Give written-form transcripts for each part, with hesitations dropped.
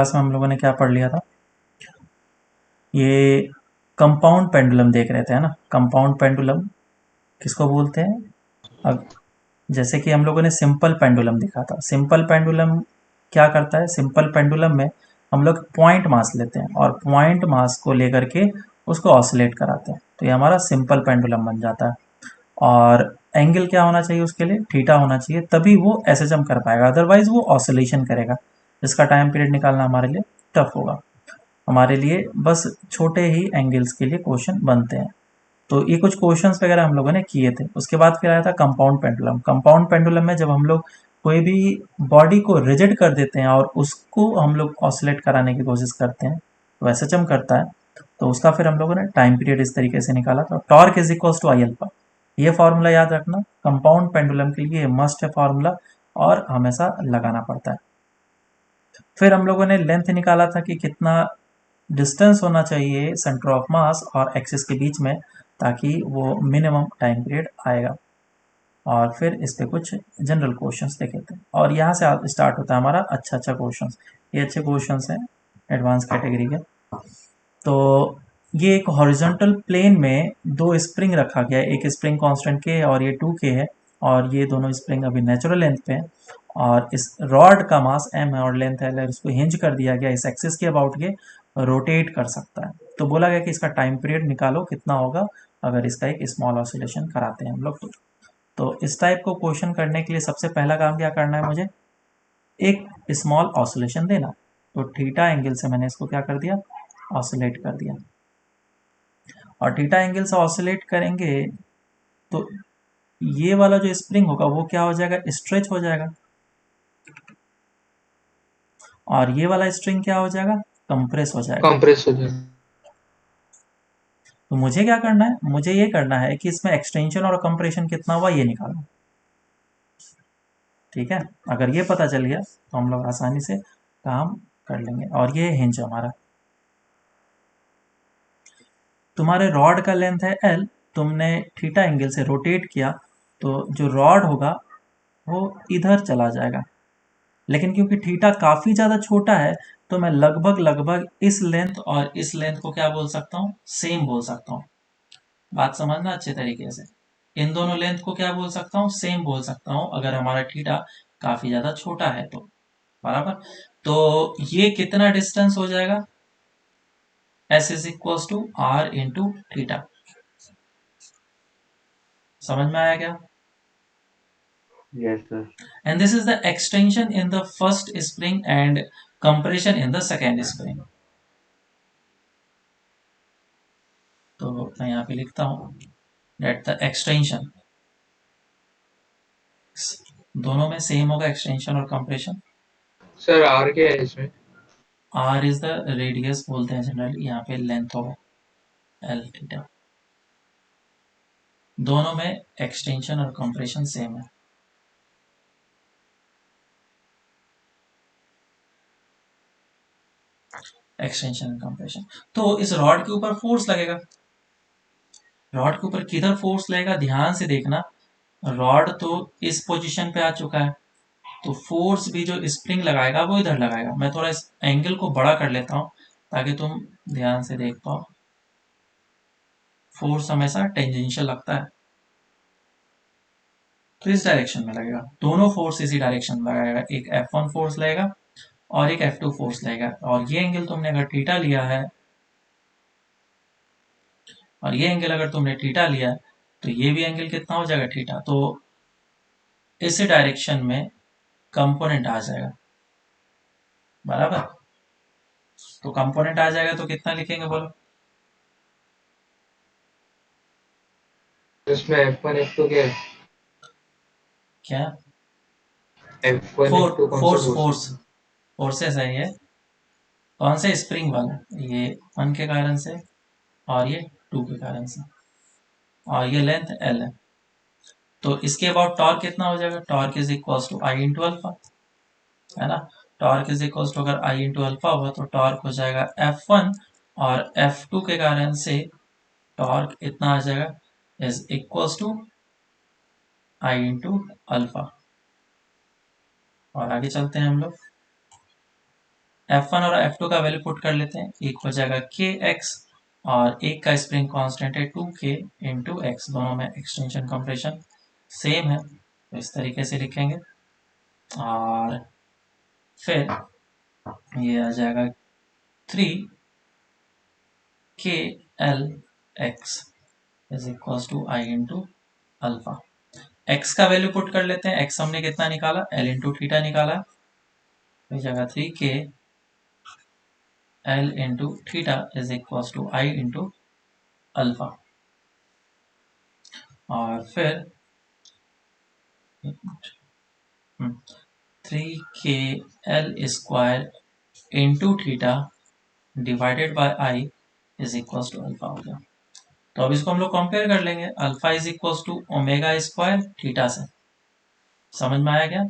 Class में हम लोगों ने क्या पढ़ लिया था, ये कंपाउंड पेंडुलम देख रहे थे, है ना। कंपाउंड पेंडुलम किसको बोलते हैं? अब जैसे कि हम लोगों ने सिंपल पेंडुलम देखा था। सिंपल पेंडुलम क्या करता है? सिंपल पेंडुलम में हम लोग पॉइंट मास लेते हैं और पॉइंट मास को लेकर के उसको ऑसिलेट कराते हैं, तो ये हमारा सिंपल पेंडुलम बन जाता है। और एंगल क्या होना चाहिए उसके लिए? थीटा होना चाहिए, तभी वो एसएचएम कर पाएगा, अदरवाइज वो ऑसिलेशन करेगा, जिसका टाइम पीरियड निकालना हमारे लिए टफ होगा। हमारे लिए बस छोटे ही एंगल्स के लिए क्वेश्चन बनते हैं। तो ये कुछ क्वेश्चंस वगैरह हम लोगों ने किए थे। उसके बाद फिर आया था कंपाउंड पेंडुलम। कंपाउंड पेंडुलम में जब हम लोग कोई भी बॉडी को रिजिड कर देते हैं और उसको हम लोग ऑसिलेट कराने की कोशिश करते हैं, तो एसएचएम करता है। तो उसका फिर हम लोगों ने टाइम पीरियड इस तरीके से निकाला था, torque is equal to I alpha. ये फार्मूला याद रखना, कंपाउंड पेंडुलम के लिए मस्ट है फार्मूला, और हमेशा लगाना पड़ता है। फिर हम लोगों ने लेंथ निकाला था कि कितना डिस्टेंस होना चाहिए सेंटर ऑफ मास और एक्सिस के बीच में, ताकि वो मिनिमम टाइम पीरियड आएगा। और फिर इस पे कुछ जनरल क्वेश्चंस देखे थे, और यहाँ से स्टार्ट होता है हमारा अच्छा क्वेश्चंस। ये अच्छे क्वेश्चंस हैं एडवांस कैटेगरी के। तो ये एक हॉरिजॉन्टल प्लेन में दो स्प्रिंग रखा गया है, एक स्प्रिंग कांस्टेंट के है और ये 2K है, और ये दोनों स्प्रिंग अभी नेचुरल लेंथ पे है, और इस रॉड का मास m है और लेंथ l है। इसको हिंज कर दिया गया, इस एक्सिस के अबाउट ये रोटेट कर सकता है। तो बोला गया कि इसका टाइम पीरियड निकालो कितना होगा अगर इसका एक स्मॉल ऑसिलेशन कराते हैं हम लोग। तो इस टाइप को क्वेश्चन करने के लिए सबसे पहला काम क्या करना है मुझे? एक स्मॉल ऑसिलेशन देना। तो थीटा एंगल से मैंने इसको क्या कर दिया? ऑसिलेट कर दिया। और थीटा एंगल से ऑसिलेट करेंगे तो ये वाला जो स्प्रिंग होगा वो क्या हो जाएगा? स्ट्रेच हो जाएगा। और ये वाला स्ट्रिंग क्या हो जाएगा? कंप्रेस हो जाएगा। कंप्रेस हो जाएगा। तो मुझे क्या करना है? मुझे ये करना है कि इसमें एक्सटेंशन और कंप्रेशन कितना हुआ ये निकालना। ठीक है, अगर ये पता चल गया तो हम लोग आसानी से काम कर लेंगे। और ये हिंज हमारा, तुम्हारे रॉड का लेंथ है l, तुमने थीटा एंगल से रोटेट किया तो जो रॉड होगा वो इधर चला जाएगा। लेकिन क्योंकि थीटा काफ़ी ज़्यादा छोटा है, तो मैं लगभग लगभग इस लेंथ और इस लेंथ को क्या बोल सकता हूँ? सेम बोल सकता हूँ। बात समझना अच्छे तरीके से। इन दोनों लेंथ को क्या बोल सकता हूँ? सेम बोल सकता हूँ, अगर हमारा थीटा काफ़ी ज़्यादा छोटा है तो। बराबर। तो ये कितना डिस्टेंस हो जाएगा? S is equal to R into theta. समझ में आया क्या? Yes sir. And this is the extension in the first spring and compression in the second spring. तो मैं यहाँ पे लिखता हूँ that the extension दोनों में सेम होगा, एक्सटेंशन और कंप्रेशन। सर आर क्या है इसमें? R इज द रेडियस बोलते हैं जनरली, यहाँ पे लेंथ होगा L थीटा। दोनों में एक्सटेंशन और कंप्रेशन सेम है। Extension and compression. तो इस रॉड के ऊपर फोर्स लगेगा। रॉड के ऊपर किधर फोर्स लगेगा ध्यान से देखना। रॉड तो इस पोजीशन पे आ चुका है, तो फोर्स भी जो स्प्रिंग लगाएगा वो इधर लगाएगा। मैं थोड़ा इस एंगल को बड़ा कर लेता हूँ ताकि तुम ध्यान से देख पाओ। फोर्स हमेशा टेंजेंशियल लगता है, तो इस डायरेक्शन में लगेगा। दोनों फोर्स इसी डायरेक्शन में लगाएगा, एक F1 फोर्स लगेगा और एक F2 फोर्स लगेगा। और ये एंगल तुमने अगर थीटा लिया है, और ये एंगल अगर तुमने थीटा लिया है, तो ये भी एंगल कितना हो जाएगा? थीटा। तो इस डायरेक्शन में कंपोनेंट आ जाएगा। बराबर। तो कंपोनेंट आ जाएगा तो कितना लिखेंगे बोलो? इसमें F1 F2 क्या है? क्या? F1 फोर F2 कौन से फोर्स फोर्स फोर्स फोर्सेस है ये। कौन से? स्प्रिंग वाला। ये 1 के कारण से और ये 2 के कारण से, और ये लेंथ L है। तो इसके बाद टॉर्क कितना हो जाएगा? Torque is equal to I into alpha, है ना। टॉर्क इज इक्वल टू अगर आई इंटू अल्फा हुआ तो टॉर्क हो जाएगा F1, और F2 के कारण से टॉर्क इतना आ जाएगा is equal to I into alpha. और आगे चलते हैं हम लोग। F1 और F2 का वैल्यू पुट कर लेते हैं, एक हो जाएगा kx और एक का स्प्रिंग कांस्टेंट है 2k इंटू एक्स, दोनों में एक्सटेंशन कंप्रेशन सेम है, तो इस तरीके से लिखेंगे। और फिर ये आ जाएगा 3k L is equal to I into alpha. x का वैल्यू पुट कर लेते हैं, x हमने कितना निकाला, L इंटू थीटा निकाला, तो जगह 3k L into theta is equal to I into alpha. और फिर 3k L square into theta divided by I is equal to alpha हो गया। तो अब इसको हम लोग कंपेयर कर लेंगे, alpha is equal to omega square theta से। समझ में आया क्या?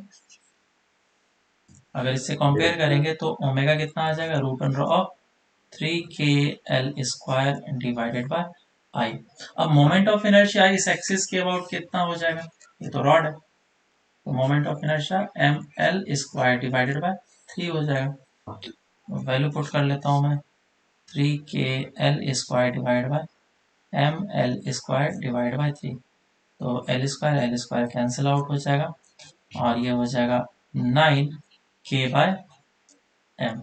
अगर इससे कंपेयर करेंगे तो ओमेगा कितना आ जाएगा, root under of 3k L square divided by I. अब मोमेंट ऑफ इनर्शिया इस एक्सिस के अबाउट कितना हो जाएगा, ये तो रॉड है, तो moment of inertia ml square divided by 3 हो जाएगा। वैल्यू पुट कर लेता हूँ मैं, 3k L square divide by ml square divide by 3, तो एल स्क्वायर कैंसिल आउट हो जाएगा और ये हो जाएगा 9k/m।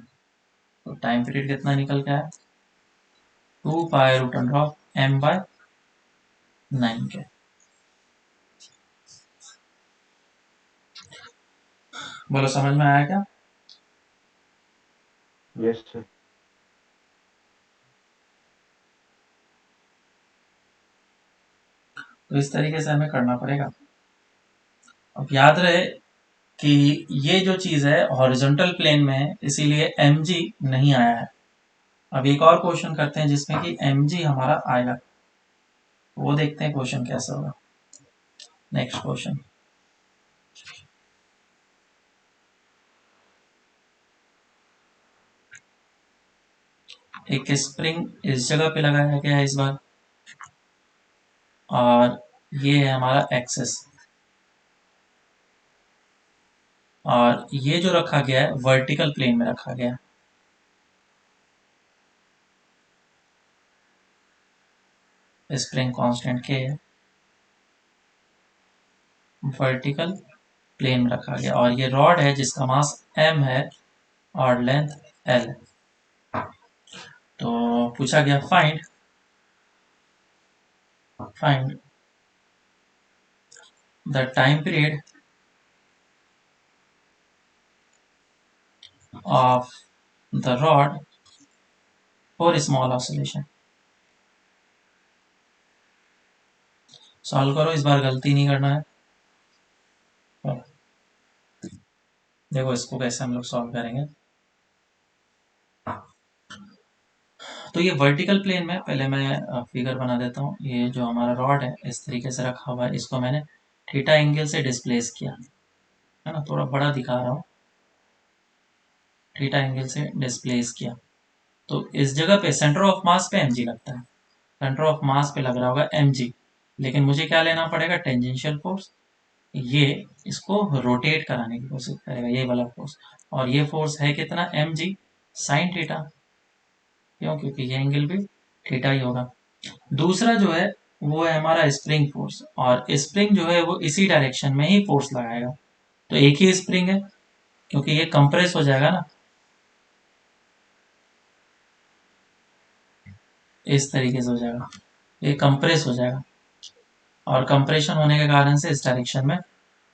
तो टाइम पीरियड कितना निकल के आया, 2 pi root under of m/9k। बोलो समझ में आया क्या? Yes sir. तो इस तरीके से हमें करना पड़ेगा। अब याद रहे कि ये जो चीज है हॉरिजॉन्टल प्लेन में है, इसीलिए mg नहीं आया है। अब एक और क्वेश्चन करते हैं जिसमें कि mg हमारा आएगा, वो देखते हैं क्वेश्चन कैसा होगा। नेक्स्ट क्वेश्चन, एक स्प्रिंग इस जगह पे लगाया गया है इस बार, और ये है हमारा एक्सेस, और ये जो रखा गया है वर्टिकल प्लेन में रखा गया है। स्प्रिंग कांस्टेंट के है, वर्टिकल प्लेन में रखा गया, और ये रॉड है जिसका मास m है और लेंथ l। तो पूछा गया find the time period of the rod for small oscillation. Solve करो, इस बार गलती नहीं करना है। देखो इसको कैसे हम लोग सॉल्व करेंगे। तो ये वर्टिकल प्लेन में पहले मैं फिगर बना देता हूँ। ये जो हमारा रॉड है इस तरीके से रखा हुआ है, इसको मैंने थीटा एंगल से डिस्प्लेस किया है ना, थोड़ा बड़ा दिखा रहा हूँ, थीटा एंगल से डिस्प्लेस किया। तो इस जगह पे सेंटर ऑफ मास पे mg लगता है, सेंटर ऑफ मास पे लग रहा होगा mg, लेकिन मुझे क्या लेना पड़ेगा, टेंजेंशियल फोर्स। ये इसको रोटेट कराने की कोशिश करेगा, ये वाला फोर्स, और ये फोर्स है कितना, mg साइन थीटा, क्यों, क्योंकि ये एंगल भी थीटा ही होगा। दूसरा जो है वो है हमारा स्प्रिंग फोर्स, और स्प्रिंग जो है वो इसी डायरेक्शन में ही फोर्स लगाएगा, तो एक ही स्प्रिंग है क्योंकि ये कंप्रेस हो जाएगा ना, इस तरीके से हो जाएगा, ये कंप्रेस हो जाएगा, और कंप्रेशन होने के कारण से इस डायरेक्शन में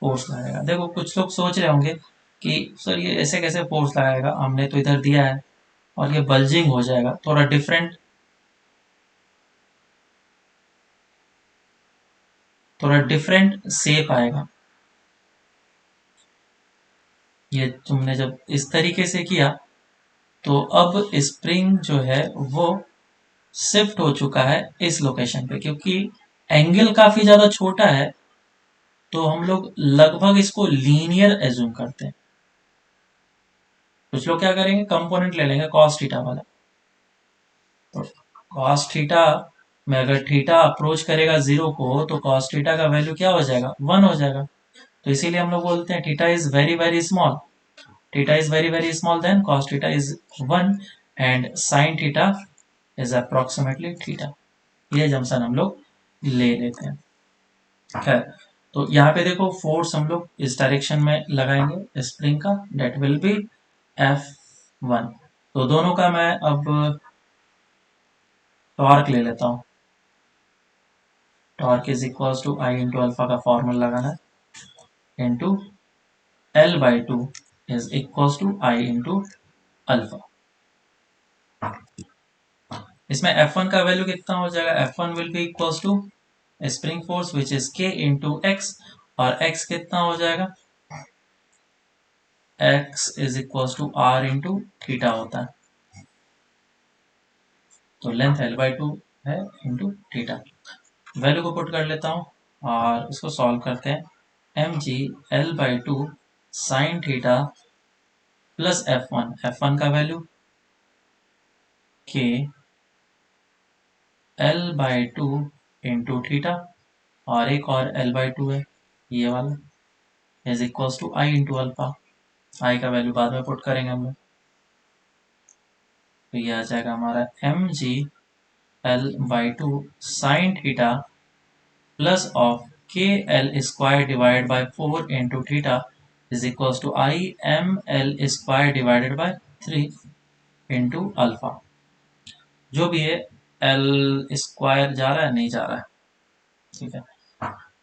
फोर्स लगाएगा। देखो कुछ लोग सोच रहे होंगे कि सर ये ऐसे कैसे फोर्स लगाएगा, हमने तो इधर दिया है और ये बल्जिंग हो जाएगा, थोड़ा डिफरेंट, थोड़ा डिफरेंट शेप आएगा। ये तुमने जब इस तरीके से किया तो अब स्प्रिंग जो है वो शिफ्ट हो चुका है इस लोकेशन पे, क्योंकि एंगल काफी ज्यादा छोटा है, तो हम लोग लगभग इसको लीनियर एज्यूम करते हैं। कुछ लोग क्या करेंगे, कंपोनेंट ले लेंगे कॉस थीटा वाला, तो कॉस थीटा में अगर थीटा अप्रोच करेगा 0 को तो कॉस थीटा का वैल्यू क्या हो जाएगा, 1 हो जाएगा। तो इसीलिए हम लोग बोलते हैं theta is very very small. theta is very very small, then cos theta is 1 and sin theta is approximately theta. ये जंक्शन हम लोग ले लेते हैं। खैर, तो यहाँ पे देखो फोर्स हम लोग इस डायरेक्शन में लगाएंगे स्प्रिंग का, डेट विल बी F1। तो दोनों का मैं अब टॉर्क ले लेता हूँ। Torque is equal to I into alpha का फॉर्मूला लगाना है, into L by two is equal to I into alpha. इसमें F1 का वैल्यू कितना हो जाएगा, F1 will be equal to spring force which is K into x, और x कितना हो जाएगा, x is equal to R into theta होता है। तो लेंथ L बाई टू है इंटू थीटा। वैल्यू को पुट कर लेता हूँ और इसको सॉल्व करते हैं। M G L by two sine theta plus F1 का value K L by two into theta, और एक और L बाई टू है ये वाला, is equal to I into alpha. I का वैल्यू बाद में पुट करेंगे हम लोग। तो ये आ जाएगा हमारा M G L by two sine theta plus of K L square divide by 4 into theta is equal to I M L square divided by 3 into alpha. जो भी है एल स्क्वायर जा रहा है, नहीं जा रहा है, ठीक है।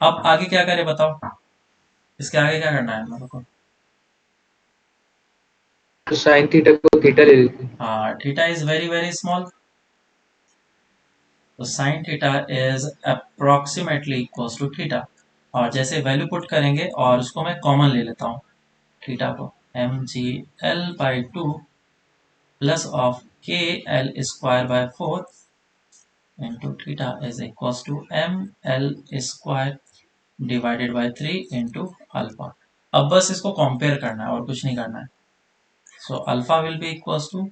अब आगे क्या करें बताओ, इसके आगे क्या करना है हम लोगों को। तो साइन थीटा को थीटा ले लेते हैं। हाँ, theta is very very small, तो sine theta is approximately equal to theta. और जैसे वैल्यू पुट करेंगे और उसको मैं कॉमन ले लेता हूँ थीटा को, M G L by two plus of K L square by 4 into theta is equal to M L square divided by 3 into alpha. अब बस इसको कंपेयर करना है और कुछ नहीं करना है। So alpha will be equal to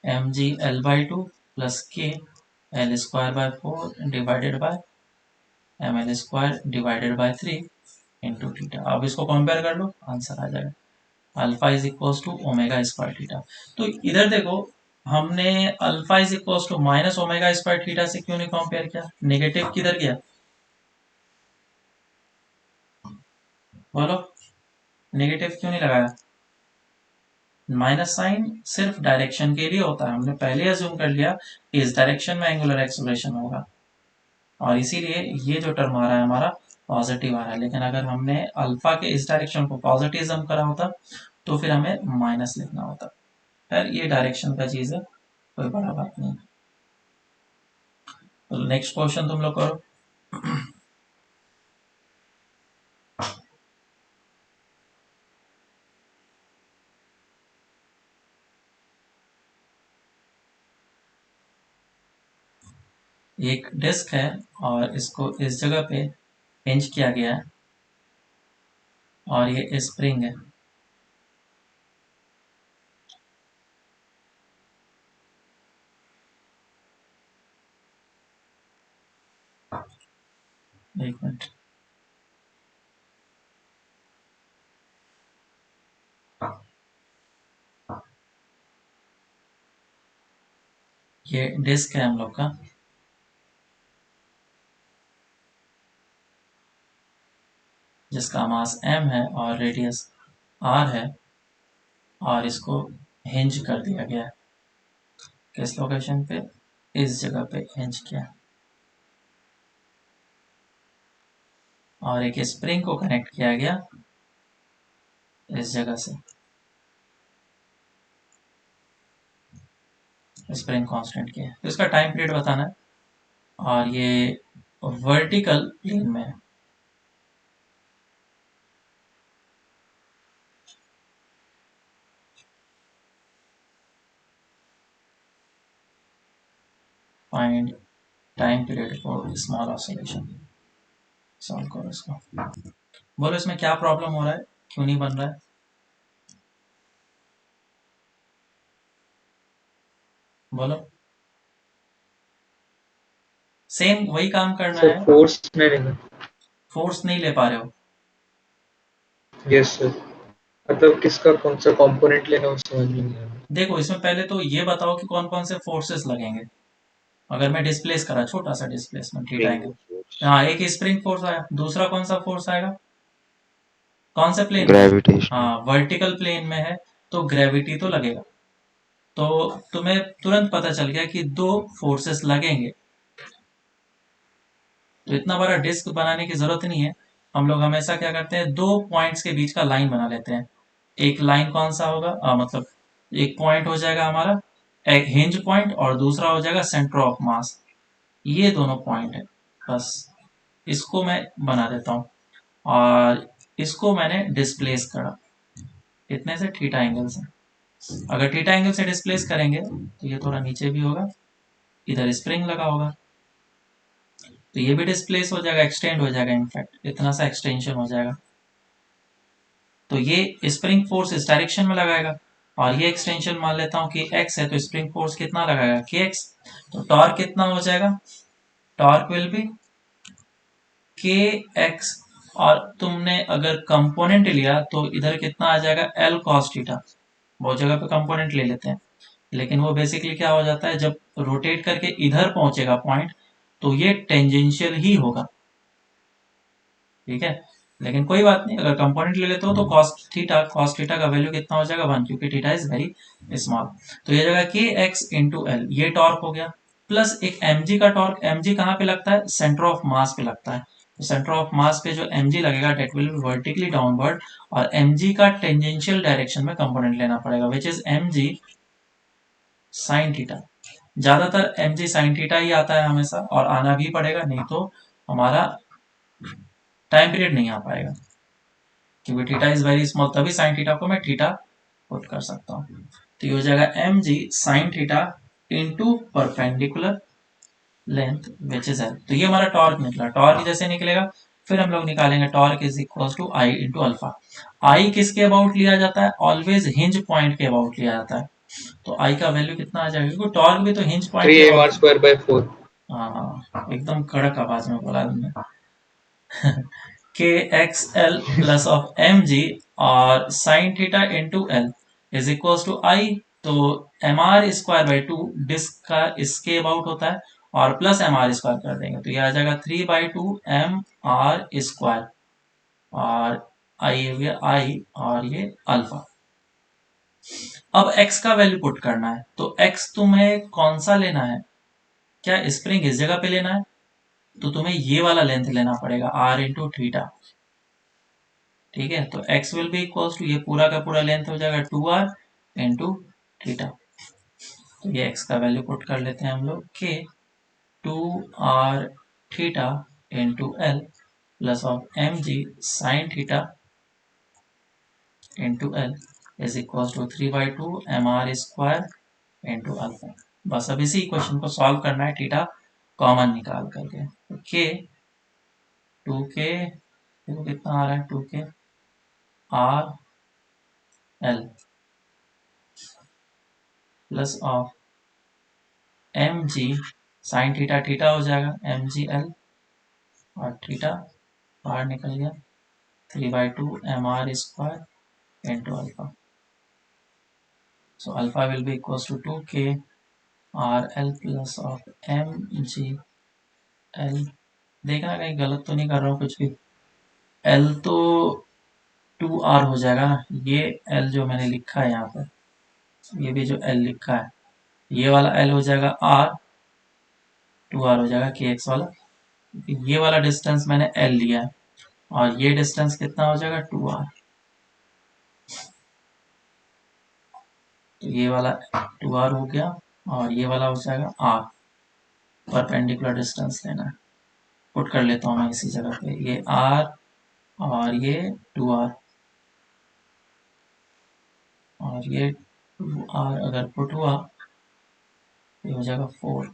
M G L by two plus K L square by 4 divided by M L square divided by 3 into theta. अब इसको कंपेयर कर लो, आंसर आ जाएगा alpha is equal to omega square theta. तो इधर देखो, हमने alpha is equal to minus omega square theta से क्यों नहीं कंपेयर किया, नेगेटिव किधर गया बोलो, नेगेटिव क्यों नहीं लगाया। माइनस साइन सिर्फ डायरेक्शन के लिए होता है, हमने पहले अज्यूम कर लिया कि इस डायरेक्शन में एंगुलर एक्सेलरेशन होगा, और इसीलिए ये जो टर्म आ रहा है हमारा पॉजिटिव आ रहा है। लेकिन अगर हमने अल्फा के इस डायरेक्शन को पॉजिटिविज्म करा होता तो फिर हमें माइनस लिखना होता। खैर ये डायरेक्शन का चीज है, कोई बड़ा बात नहीं। तो नेक्स्ट क्वेश्चन तुम लोग करो। एक डिस्क है और इसको इस जगह पे पिंच किया गया है, और ये स्प्रिंग है। एक मिनट, ये डिस्क है हम लोग का, जिसका मास m है और रेडियस r है, और इसको हिंज कर दिया गया है किस लोकेशन पे, इस जगह पे हिंज किया, और एक स्प्रिंग को कनेक्ट किया गया इस जगह से, स्प्रिंग कांस्टेंट किया है। तो इसका टाइम पीरियड बताना है, और ये वर्टिकल प्लेन में है। Find time period for small oscillation. Solve करो इसको, बोलो इसमें क्या प्रॉब्लम हो रहा है, क्यों नहीं बन रहा है, बोलो। सेम वही काम करना सर है। फोर्स में लेना। फोर्स नहीं ले पा रहे हो, यस सर। मतलब किसका कौन सा कंपोनेंट लेना वो समझ में नहीं आ रहा। देखो इसमें पहले तो ये बताओ कि कौन कौन से फोर्सेस लगेंगे। अगर मैं डिस्प्लेस करा, छोटा सा displacement theta spring angle. Force, हाँ, एक स्प्रिंग फोर्स आया, दूसरा कौन सा फोर्स आएगा, कौन से प्लेन में है? ग्रेविटेशनल। हाँ, वर्टिकल प्लेन में है, तो ग्रेविटी तो लगेगा। तो तुम्हें तुरंत पता चल गया कि दो फोर्सेस लगेंगे। तो इतना बड़ा डिस्क बनाने की जरूरत नहीं है। हम लोग हमेशा क्या करते हैं, दो पॉइंट्स के बीच का लाइन बना लेते हैं। एक लाइन कौन सा होगा, मतलब एक पॉइंट हो जाएगा हमारा एक हिंज पॉइंट, और दूसरा हो जाएगा सेंटर ऑफ मास। ये दोनों पॉइंट है, बस इसको मैं बना देता हूँ। और इसको मैंने डिस्प्लेस करा, इतने से थीटा एंगल से। अगर थीटा एंगल से डिस्प्लेस करेंगे तो ये थोड़ा नीचे भी होगा, इधर स्प्रिंग लगा होगा, तो ये भी डिस्प्लेस हो जाएगा, एक्सटेंड हो जाएगा, इनफैक्ट इतना सा एक्सटेंशन हो जाएगा। तो ये स्प्रिंग फोर्स इस डायरेक्शन में लगाएगा, और ये एक्सटेंशन मान लेता हूँ कि x है, तो स्प्रिंग फोर्स कितना लगाएगा, kx। तो टॉर्क कितना हो जाएगा, टॉर्क विल बी kx। और तुमने अगर कंपोनेंट लिया तो इधर कितना आ जाएगा, l cos थीटा। बहुत जगह पे कंपोनेंट ले लेते हैं, लेकिन वो बेसिकली क्या हो जाता है, जब रोटेट करके इधर पहुंचेगा पॉइंट, तो ये टेंजेंशियल ही होगा, ठीक है। लेकिन कोई बात नहीं, अगर कंपोनेंट ले लेते हो तो कॉस थीटा का वैल्यू कितना हो जाएगा, 1, क्योंकि थीटा इज वेरी स्मॉल। तो ये जगह के एक्स इंटू एल, ये टॉर्क हो गया, प्लस एक mg का टॉर्क। mg कहाँ पे लगता है, सेंटर ऑफ मास पे लगता है। तो सेंटर ऑफ मास पे जो mg लगेगा, that will be vertically downward, और mg का टेंजेंशियल डायरेक्शन में कंपोनेंट लेना पड़ेगा, which is mg sine theta. ज्यादातर mg साइन थीटा ही आता है हमेशा, और आना भी पड़ेगा, नहीं तो हमारा टाइम पीरियड नहीं आ पाएगा, क्योंकि थीटा इज वेरी स्मॉल, तभी साइन थीटा को मैं थीटा पुट कर सकता हूँ। तो ये हो जाएगा M G sine theta into perpendicular length which is L. तो ये हमारा टॉर्क निकला। टॉर्क जैसे निकलेगा, फिर हम लोग निकालेंगे torque is equal to I into alpha. I किसके अबाउट लिया जाता है, ऑलवेज हिंज पॉइंट के अबाउट लिया जाता है। तो आई का वैल्यू कितना आ जाएगा, क्योंकि टॉर्क भी तो हिंज पॉइंट थ्री के M R about. Square by 4। हाँ, एकदम कड़क आवाज में बोला तुमने। K X L plus of M G, और sine theta into L is equal to I. तो M R square by two disc का इसके अबाउट होता है, और प्लस एम आर स्क्वायर कर देंगे तो ये आ जाएगा 3/2 एम आर स्क्वायर, और आई हो गया आई, और ये अल्फा। अब x का वैल्यू पुट करना है, तो x तुम्हें कौन सा लेना है, क्या स्प्रिंग इस जगह पे लेना है, तो तुम्हें ये वाला लेंथ लेना पड़ेगा, r इंटू थीटा। ठीक है, तो x will be equal to, ये पूरा का पूरा लेंथ हो जाएगा 2r इंटू थीटा। तो ये x का वैल्यू पुट कर लेते हैं हम लोग के 2r theta into L plus of M G sine theta into L is equal to 3/2 M R square into alpha. बस अब इसी इक्वेशन को सॉल्व करना है, थीटा कॉमन निकाल करके। तो के 2k, देखो कितना आ रहा है, 2k R L plus of M G sine theta, theta हो जाएगा एम जी एल, और थीटा बाहर निकल गया, 3/2 M R square into alpha. So alpha will be equal to 2k R L plus of M G L. देखना कहीं गलत तो नहीं कर रहा हूँ कुछ भी, एल तो 2r हो जाएगा ना, ये एल जो मैंने लिखा है यहाँ पर, ये भी जो एल लिखा है, ये वाला एल हो जाएगा आर, 2r हो जाएगा के एक्स वाला, क्योंकि ये वाला डिस्टेंस मैंने एल लिया है, और ये डिस्टेंस कितना हो जाएगा, 2r। तो ये वाला 2r हो गया, और ये वाला हो जाएगा r। परपेंडिकुलर डिस्टेंस लेना है, पुट कर लेता हूँ मैं इसी जगह पे, ये r और ये 2r, और ये 2r अगर पुट हुआ तो ये हो जाएगा 4।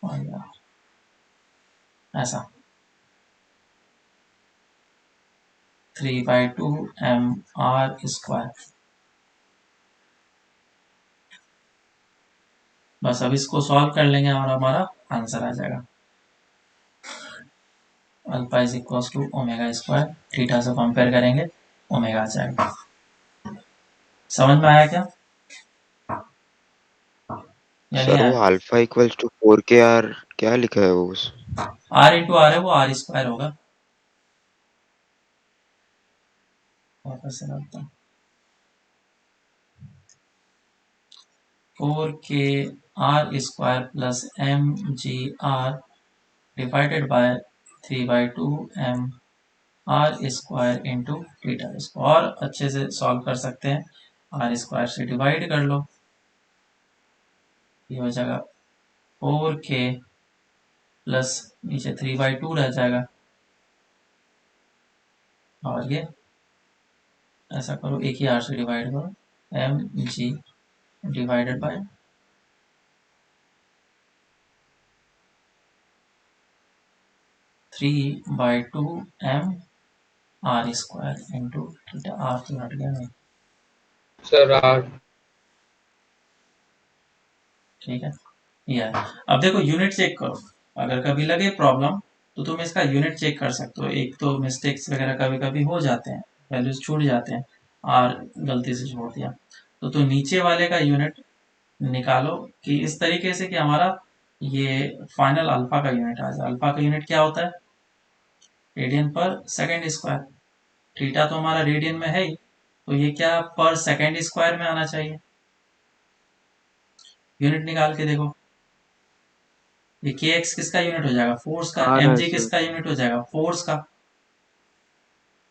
और ऐसा 3/2 एम आर स्क्वायर। बस अब इसको सॉल्व कर लेंगे और हमारा आंसर आ जाएगा। Alpha is equal to omega square, theta से कंपेयर करेंगे ओमेगा आ जाएगा। समझ में आया क्या या नहीं सर वो आया? अल्फा इक्वल्स टू 4 के आर क्या लिखा है वो आर इंटू आर है, वो आर स्क्वायर होगा। वापस से करता हूँ, 4 के R square plus M G R divided by 3/2 M R square into theta. इसको और अच्छे से सॉल्व कर सकते हैं, आर स्क्वायर से डिवाइड कर लो, ये हो जाएगा 4 के प्लस नीचे 3/2 रह जाएगा, और ये ऐसा करो एक ही आर से डिवाइड करो, M G divided by 3/2 M R square into theta. R तो हट गया नहीं, सर आर। ठीक है, ये है। अब देखो यूनिट चेक करो, अगर कभी लगे प्रॉब्लम तो तुम इसका यूनिट चेक कर सकते हो। एक तो मिस्टेक्स वगैरह कभी कभी हो जाते हैं, वैल्यूज छूट जाते हैं, और गलती से छोड़ दिया तो नीचे वाले का यूनिट निकालो कि इस तरीके से कि हमारा ये फाइनल अल्फा का यूनिट आ जाए। अल्फा का यूनिट क्या होता है? रेडियन पर सेकेंड स्क्वायर। थीटा तो हमारा रेडियन में है ही, तो ये क्या पर सेकेंड स्क्वायर में आना चाहिए। यूनिट निकाल के देखो, ये के एक्स किसका यूनिट हो जाएगा? फोर्स का। आ एम रहा है जी सर। किसका यूनिट हो जाएगा? फोर्स का।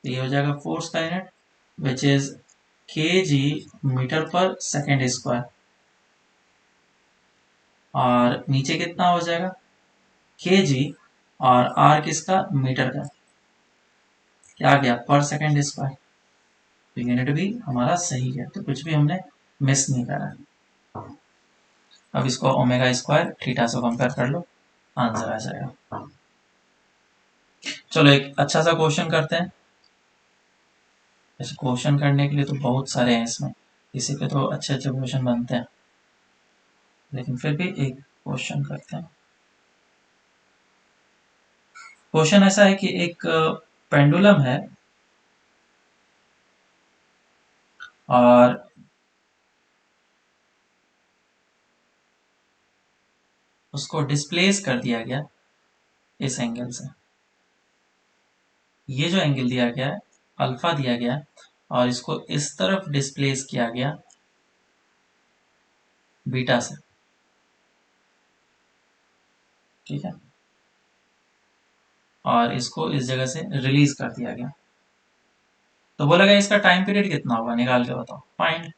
तो ये हो जाएगा फोर्स का यूनिट, विच इज के जी मीटर पर सेकेंड स्क्वायर। और नीचे कितना हो जाएगा? के जी, और आर किसका? मीटर का। क्या आ गया? पर सेकेंड स्क्वायर। तो यूनिट भी हमारा सही है, तो कुछ भी हमने मिस नहीं करा। अब इसको ओमेगा स्क्वायर थीटा से कंपेयर कर लो, आंसर आ जाएगा। चलो एक अच्छा सा क्वेश्चन करते हैं। ऐसे क्वेश्चन करने के लिए तो बहुत सारे हैं इसमें, इसी पे तो अच्छे अच्छे क्वेश्चन बनते हैं, लेकिन फिर भी एक क्वेश्चन करते हैं। क्वेश्चन ऐसा है कि एक पेंडुलम है, और उसको डिस्प्लेस कर दिया गया इस एंगल से। ये जो एंगल दिया गया है अल्फा दिया गया है, और इसको इस तरफ डिस्प्लेस किया गया बीटा से, ठीक है, और इसको इस जगह से रिलीज कर दिया गया। तो बोला गया इसका टाइम पीरियड कितना होगा, निकाल के बताओ। Find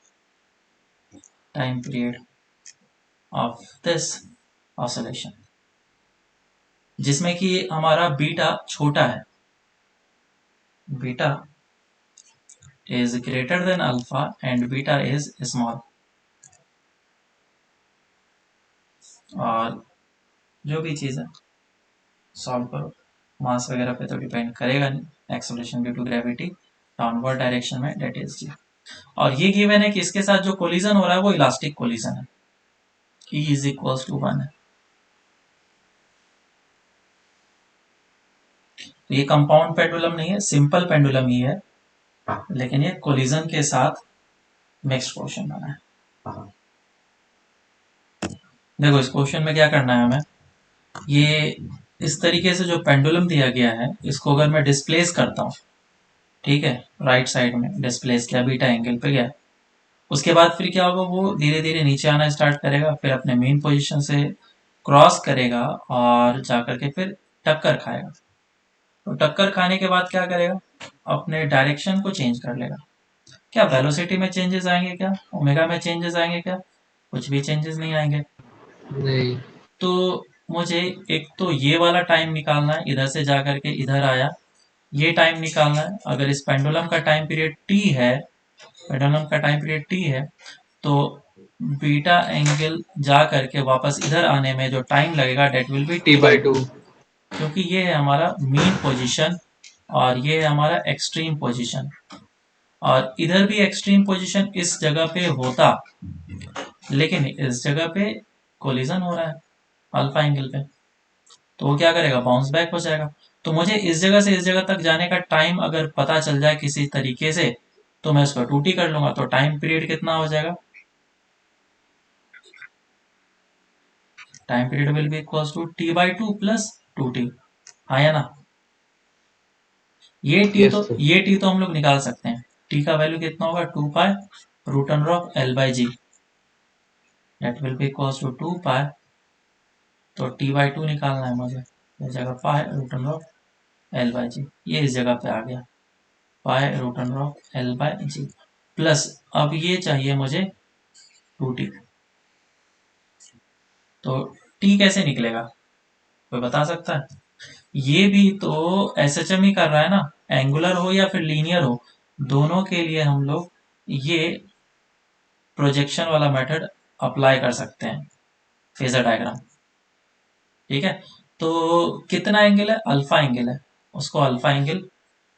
time period of this oscillation, जिसमें कि हमारा बीटा छोटा है, beta is greater than alpha and beta is small। और जो भी चीज़ है सॉल्व करो, मास वगैरह पे तो डिपेंड करेगा नहीं, acceleration due to gravity downward direction में, डेट इज जी। और ये गिवन है कि इसके साथ जो कोलिजन हो रहा है वो इलास्टिक कोलिजन है, E इज इक्वल्स टू 1 है। तो ये कंपाउंड पेंडुलम नहीं है, सिंपल पेंडुलम ही है, लेकिन ये कोलिजन के साथ मिक्स्ड क्वेश्चन बना है। देखो इस क्वेश्चन में क्या करना है हमें, ये इस तरीके से जो पेंडुलम दिया गया है इसको अगर मैं डिस्प्लेस करता हूँ, ठीक है, राइट साइड में डिस्प्लेस किया, बीटा एंगल पे गया, उसके बाद फिर क्या होगा, वो धीरे धीरे नीचे आना स्टार्ट करेगा, फिर अपने मेन पोजीशन से क्रॉस करेगा और जाकर के फिर टक्कर खाएगा। तो टक्कर खाने के बाद क्या करेगा, अपने डायरेक्शन को चेंज कर लेगा। क्या वेलोसिटी में चेंजेस आएंगे? क्या ओमेगा में चेंजेस आएंगे? क्या कुछ भी चेंजेस नहीं आएंगे। नहीं। तो मुझे एक तो ये वाला टाइम निकालना है, इधर से जाकर के इधर आया, ये टाइम निकालना है। अगर इस पेंडुलम का टाइम पीरियड टी है, पेंडुलम का टाइम पीरियड टी है, तो बीटा एंगल जा करके वापस इधर आने में जो टाइम लगेगा that will be T by two, T/2। क्योंकि ये है हमारा मीन पोजीशन और ये है हमारा एक्सट्रीम पोजीशन, और इधर भी एक्सट्रीम पोजीशन इस जगह पे होता, लेकिन इस जगह पे कोलिजन हो रहा है अल्फा एंगल पे, तो वो क्या करेगा, बाउंस बैक हो जाएगा। तो मुझे इस जगह से इस जगह तक जाने का टाइम अगर पता चल जाए किसी तरीके से, तो मैं उसको 2t कर लूंगा, तो टाइम पीरियड कितना हो जाएगा? Time period will be equals to t/2 plus 2t। हाँ या ना? Yes sir. ये t तो हम लोग निकाल सकते हैं। t का वैल्यू कितना होगा? 2 pi root under of l/g, that will be equals to 2 pi. तो t/2 निकालना है मुझे, इस जगह पाई रूट अंडर ऑफ l/g, ये इस जगह पे आ गया, pi root under of l/g plus, अब ये चाहिए मुझे 2t। तो t कैसे निकलेगा, कोई बता सकता है? ये भी तो एसएचएम ही कर रहा है ना, एंगुलर हो या फिर लीनियर हो, दोनों के लिए हम लोग ये प्रोजेक्शन वाला मेथड अप्लाई कर सकते हैं, फेजर डायग्राम। ठीक है, तो कितना एंगल है? अल्फा एंगल है, उसको अल्फा एंगल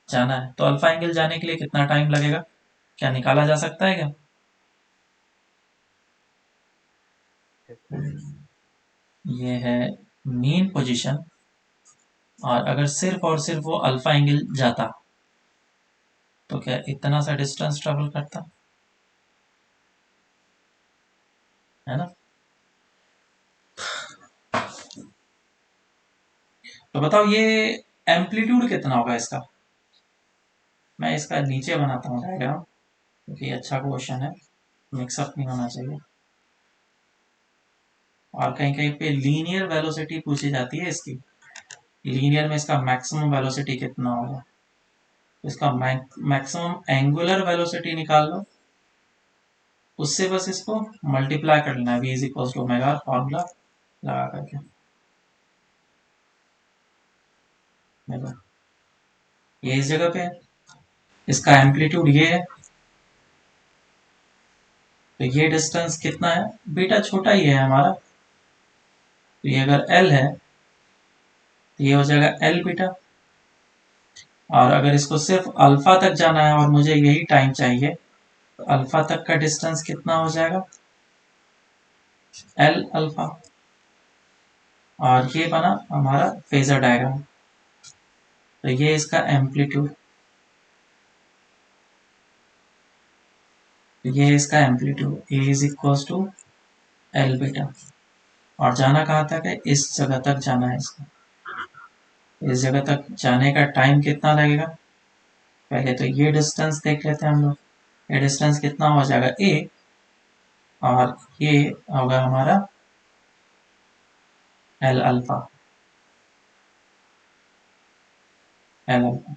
जाना है, तो अल्फा एंगल जाने के लिए कितना टाइम लगेगा, क्या निकाला जा सकता है क्या? ये है मीन पोजीशन, और अगर सिर्फ और सिर्फ वो अल्फा एंगल जाता, तो क्या इतना सा डिस्टेंस ट्रेवल करता, है ना? तो बताओ ये एम्पलीट्यूड कितना होगा इसका? मैं इसका नीचे बनाता हूँ डायग्राम, क्योंकि अच्छा क्वेश्चन है, मिक्सअप नहीं होना चाहिए। और कहीं कहीं पे लीनियर वेलोसिटी पूछी जाती है इसकी, लीनियर में इसका मैक्सिमम वेलोसिटी कितना होगा, तो इसका मैक्सिमम एंगुलर वेलोसिटी निकाल लो, उससे बस इसको मल्टीप्लाई कर लेना है, v is equal to omega formula लगा करके। देखो ये इस जगह पे है, इसका एम्पलीट्यूड ये है, तो ये डिस्टेंस कितना है? बीटा छोटा ही है हमारा, तो ये अगर l है तो ये हो जाएगा l बीटा। और अगर इसको सिर्फ अल्फा तक जाना है और मुझे यही टाइम चाहिए, तो अल्फा तक का डिस्टेंस कितना हो जाएगा? l alpha. और ये बना हमारा फेजर डायग्राम, तो ये इसका एम्पलीट्यूड, तो ये इसका amplitude A is equal to L beta. और जाना कहाँ तक है? इस जगह तक जाना है इसको, इस जगह तक जाने का टाइम कितना लगेगा? पहले तो ये डिस्टेंस देख लेते हैं हम लोग, ये डिस्टेंस कितना हो जाएगा ए, और ये होगा हमारा एल अल्फा, एल अल्फा,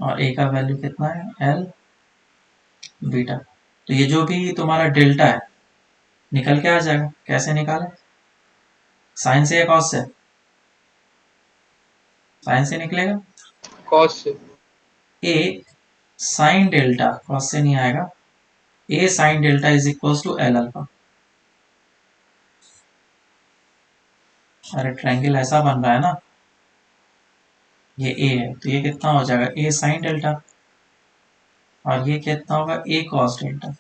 और ए का वैल्यू कितना है? L beta. तो ये जो भी तुम्हारा डेल्टा है निकल के आ जाएगा, कैसे निकाले? साइन से या कॉस से? साइन से निकलेगा। कॉस से। ए साइन डेल्टा, कॉस से नहीं आएगा, A sine delta is equal to L alpha. अरे ट्रायंगल ऐसा बन रहा है ना, ये ए है तो ये कितना हो जाएगा? ए साइन डेल्टा, और ये कितना होगा? ए कॉस डेल्टा।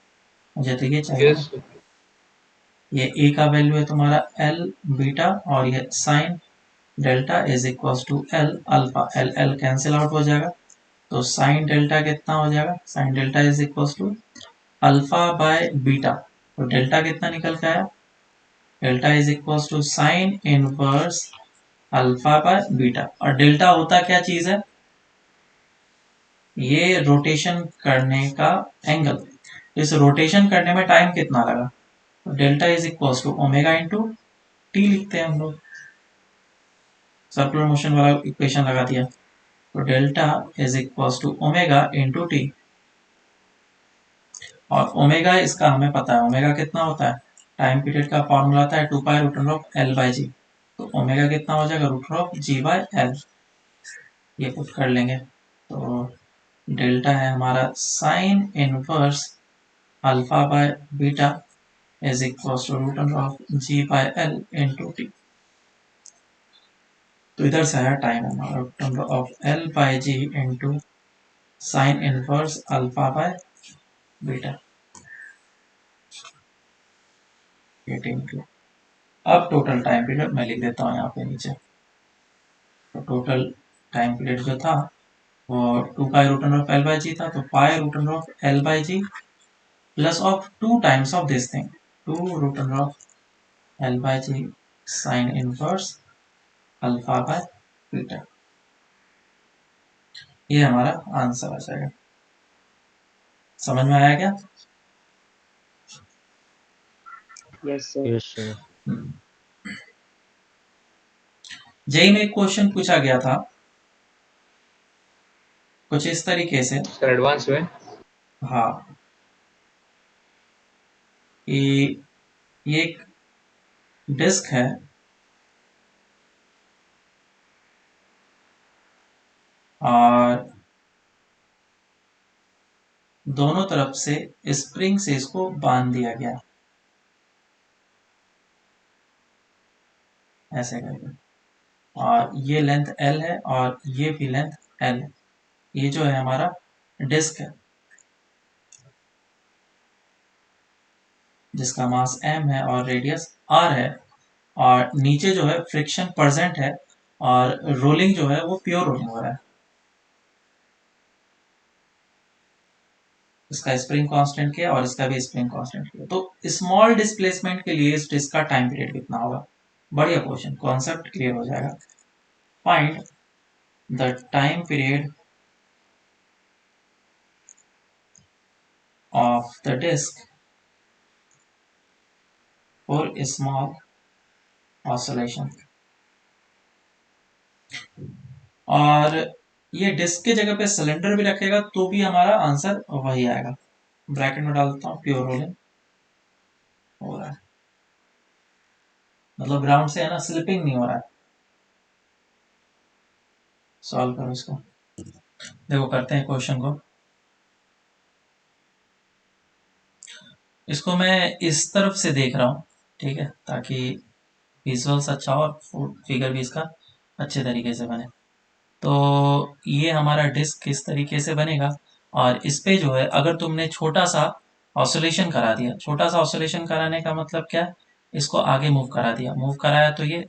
मुझे तो ये चाहिए यस ना, सर। ये ए का वैल्यू है तुम्हारा एल बीटा, और ये sine delta is equal to L alpha, L L cancel out हो जाएगा, तो साइन डेल्टा कितना हो जाएगा? Sine delta is equal to alpha by beta, तो डेल्टा कितना निकल के आया? Delta is equal to sine inverse alpha by beta. और डेल्टा होता क्या चीज है? ये रोटेशन करने का एंगल, इस रोटेशन करने में टाइम कितना लगा? तो delta is equal to omega into T लिखते हैं हम लोग, सर्कुलर मोशन वाला इक्वेशन लगा दिया, तो delta is equal to omega into T. और ओमेगा इसका हमें पता है, ओमेगा कितना होता है? टाइम पीरियड का फॉर्मूला आता है 2 pi root of L by G, तो ओमेगा कितना हो जाएगा? Root of G by L, ये पुट कर लेंगे, तो डेल्टा है हमारा sine inverse alpha by beta is equal to root of G by L into T. तो इधर से आया टाइम हमारा root of L by G into sine inverse alpha by beta, ये टी। अब टोटल टाइम पीरियड मैं लिख देता हूँ यहाँ पे नीचे, तो टोटल टाइम पीरियड जो था वो 2 pi root under of L/G था, तो pi root under of L/G plus of 2 times of this thing, 2 root under of L/G sine inverse alpha by beta. ये हमारा आंसर आ जाएगा। समझ में आया क्या? Yes sir. Yes sir. JEE में एक क्वेश्चन पूछा गया था कुछ इस तरीके से, सर एडवांस में। हाँ, कि ये एक डिस्क है और दोनों तरफ से स्प्रिंग से इसको बांध दिया गया ऐसे करके, और ये लेंथ L है और ये भी लेंथ L है। ये जो है हमारा डिस्क है जिसका मास m है और रेडियस r है, और नीचे जो है फ्रिक्शन प्रेजेंट है और रोलिंग जो है वो प्योर रोलिंग हो रहा है। इसका स्प्रिंग कांस्टेंट क्या है और इसका भी स्प्रिंग कांस्टेंट क्या है। तो स्मॉल डिस्प्लेसमेंट के लिए इस डिस्क का टाइम पीरियड कितना होगा? बढ़िया क्वेश्चन, कॉन्सेप्ट क्लियर हो जाएगा। Find the time period of the disk for a small oscillation। और ये डिस्क की जगह पे सिलेंडर भी रखेगा तो भी हमारा आंसर वही आएगा। ब्रैकेट में डालता हूँ, प्योर रोलिंग हो रहा है, मतलब ग्राउंड से है ना, स्लिपिंग नहीं हो रहा है। सॉल्व करो इसको। देखो करते हैं क्वेश्चन को। इसको मैं इस तरफ से देख रहा हूँ, ठीक है, ताकि विजुअल्स अच्छा हो और फिगर भी इसका अच्छे तरीके से बने। तो ये हमारा डिस्क किस तरीके से बनेगा, और इस पे जो है अगर तुमने छोटा सा ऑसिलेशन करा दिया, छोटा सा ऑसिलेशन कराने का मतलब क्या है, इसको आगे मूव करा दिया, मूव कराया तो ये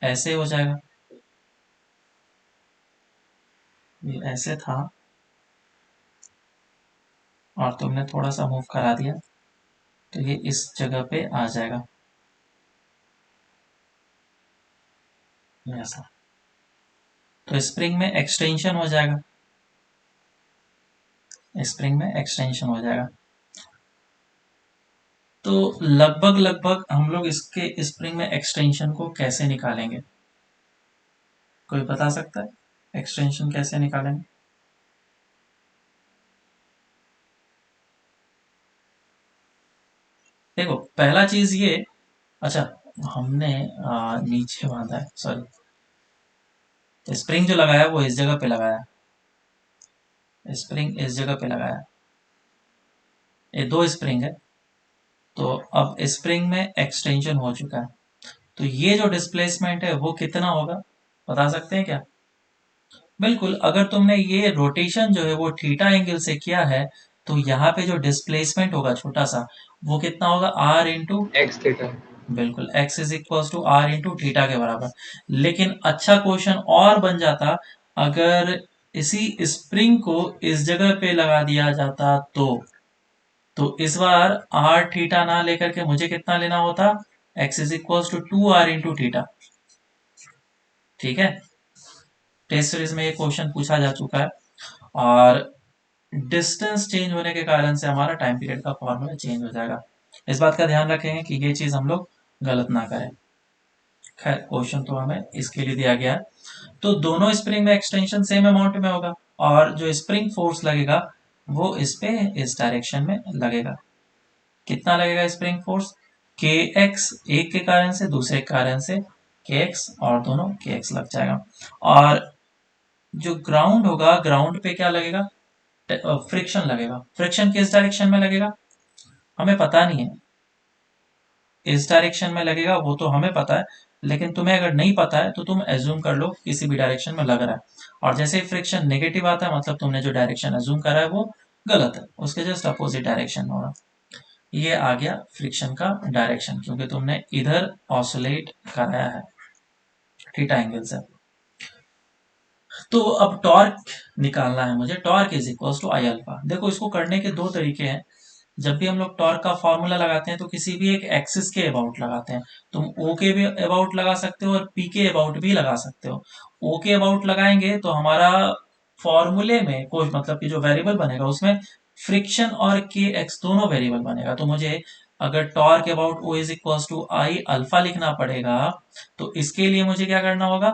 ऐसे हो जाएगा, ये ऐसे था और तुमने थोड़ा सा मूव करा दिया तो ये इस जगह पे आ जाएगा ऐसा। तो स्प्रिंग में एक्सटेंशन हो जाएगा, स्प्रिंग में एक्सटेंशन हो जाएगा। तो लगभग लगभग हम लोग इसके स्प्रिंग में एक्सटेंशन को कैसे निकालेंगे? कोई बता सकता है एक्सटेंशन कैसे निकालेंगे? देखो पहला चीज ये, अच्छा हमने नीचे बांधा है, सॉरी, तो स्प्रिंग जो लगाया वो इस जगह पे लगाया, स्प्रिंग इस जगह पे लगाया, ये दो स्प्रिंग है, तो अब स्प्रिंग में एक्सटेंशन हो चुका है। तो ये जो डिस्प्लेसमेंट है वो कितना होगा, बता सकते हैं क्या? बिल्कुल, अगर तुमने ये रोटेशन जो है वो थीटा एंगल से किया है तो यहाँ पे जो डिस्प्लेसमेंट होगा छोटा सा, वो कितना होगा, आर इंटू, एक्स थीटा। बिल्कुल, x is equal to R into theta के बराबर। लेकिन अच्छा क्वेश्चन और बन जाता अगर इसी स्प्रिंग को इस जगह पे लगा दिया जाता तो इस बार आर थीटा ना लेकर के मुझे कितना लेना होता, x is equal to 2r into theta. ठीक है, टेस्ट सीरीज में ये क्वेश्चन पूछा जा चुका है, और डिस्टेंस चेंज होने के कारण से हमारा टाइम पीरियड का फॉर्मूला चेंज हो जाएगा। इस बात का ध्यान रखेंगे कि ये चीज हम लोग गलत ना करें। खैर क्वेश्चन तो हमें इसके लिए दिया गया है। तो दोनों स्प्रिंग में एक्सटेंशन सेम अमाउंट में होगा, और जो स्प्रिंग फोर्स लगेगा वो इस पे इस डायरेक्शन में लगेगा। कितना लगेगा स्प्रिंग फोर्स, के एक्स, एक के कारण से दूसरे के कारण से के एक्स, और दोनों के एक्स लग जाएगा। और जो ग्राउंड होगा, ग्राउंड पे क्या लगेगा, फ्रिक्शन लगेगा। फ्रिक्शन किस डायरेक्शन में लगेगा हमें पता नहीं है, इस डायरेक्शन में लगेगा वो तो हमें पता है, लेकिन तुम्हें अगर नहीं पता है तो तुम एज्यूम कर लो किसी भी डायरेक्शन में लग रहा है, और जैसे ही फ्रिक्शन नेगेटिव आता है मतलब तुमने जो डायरेक्शन एज्यूम करा है वो गलत है, उसके जस्ट अपोजिट डायरेक्शन में होगा। ये आ गया फ्रिक्शन का डायरेक्शन, क्योंकि तुमने इधर ऑसिलेट कराया है थीटा एंगल से। तो अब टॉर्क निकालना है मुझे। Torque is equal to I alpha. देखो इसको करने के दो तरीके हैं। जब भी हम लोग टॉर्क का फॉर्मूला लगाते हैं तो किसी भी एक एक्सिस के अबाउट लगाते हैं। तुम ओ के भी अबाउट लगा सकते हो और पी के अबाउट भी लगा सकते हो। ओ के अबाउट लगाएंगे तो हमारा फॉर्मूले में कोई मतलब कि जो वेरिएबल बनेगा उसमें फ्रिक्शन और के एक्स दोनों वेरिएबल बनेगा। तो मुझे अगर torque about O is equal to I alpha लिखना पड़ेगा तो इसके लिए मुझे क्या करना होगा,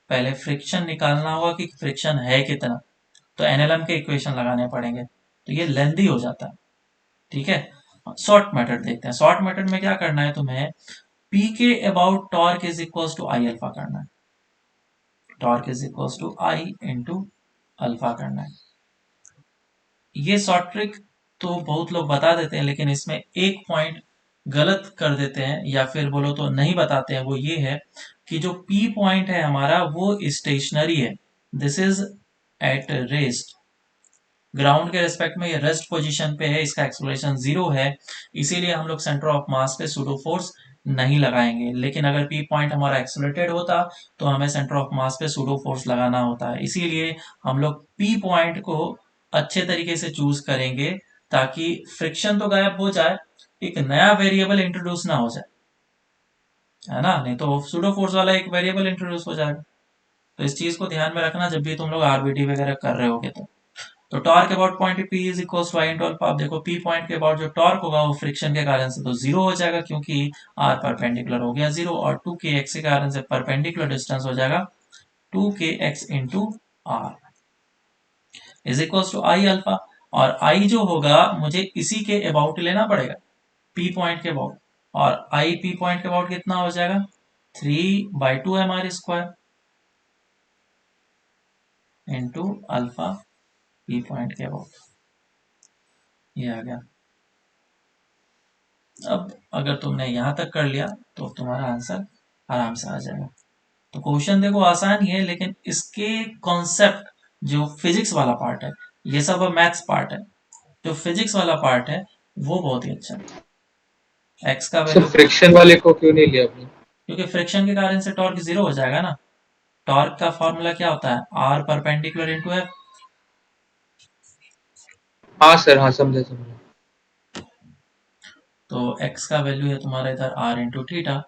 पहले फ्रिक्शन निकालना होगा कि फ्रिक्शन है कितना। तो एनएलएम के इक्वेशन लगाने पड़ेंगे, तो ये लेंदी हो जाता है। ठीक है, शॉर्ट मेथड देखते हैं। शॉर्ट मेथड में क्या करना है तुम्हें, पी के about torque is equal to I alpha करना है। Torque is equal to I into alpha करना है। ये शॉर्ट ट्रिक तो बहुत लोग बता देते हैं, लेकिन इसमें एक पॉइंट गलत कर देते हैं या फिर बोलो तो नहीं बताते हैं। वो ये है कि जो पी पॉइंट है हमारा वो स्टेशनरी है। This is at rest. Ground के रेस्पेक्ट में ये रेस्ट पोजीशन पे है, इसका एक्सप्लोरेशन जीरो है, इसीलिए हम लोग सेंटर ऑफ मास पे सूडो फोर्स नहीं लगाएंगे। लेकिन अगर पी पॉइंट हमारा एक्सलेटेड होता तो हमें सेंटर ऑफ मास पे सूडो फोर्स लगाना होता है। इसीलिए हम लोग पी पॉइंट को अच्छे तरीके से चूज करेंगे ताकि फ्रिक्शन तो गायब हो जाए, एक नया वेरिएबल इंट्रोड्यूस ना हो जाए, है ना। नहीं तो सूडो फोर्स वाला एक वेरिएबल इंट्रोड्यूस हो जाएगा। तो इस चीज को ध्यान में रखना जब भी तुम लोग आरबीटी वगैरह कर रहे होगे। तो torque about point P is equal to I into alpha. आप देखो पी पॉइंट के अबाउट जो टॉर्क होगा वो फ्रिक्शन के कारण से तो जीरो हो जाएगा क्योंकि आर परपेंडिकुलर हो गया जीरो, और टू के एक्स के कारण से परपेंडिकुलर डिस्टेंस हो जाएगा two K X into R is equal to I alpha. और आई जो होगा मुझे इसी के अबाउट लेना पड़ेगा, पी पॉइंट के अबाउट। और आई पी पॉइंट के अबाउट कितना हो जाएगा, 3/2 M R square into alpha P point के अबाउट। ये आ गया। अब अगर तुमने यहां तक कर लिया तो तुम्हारा आंसर आराम से आ जाएगा। तो क्वेश्चन देखो आसान ही है, लेकिन इसके कॉन्सेप्ट जो फिजिक्स वाला पार्ट है, ये सब अब मैथ्स पार्ट है, जो फिजिक्स वाला पार्ट है वो बहुत ही अच्छा है। एक्स का सर वैल्यू, फ्रिक्शन वाले को क्यों नहीं लिया आपने? क्योंकि फ्रिक्शन के कारण से टॉर्क जीरो हो जाएगा ना। टॉर्क का फॉर्मूला क्या होता है, आर परपेंडिकुलर इंटू एफ। हाँ सर, हाँ समझा समझा। तो एक्स का वैल्यू है तुम्हारा इधर आर इंटू थीटा,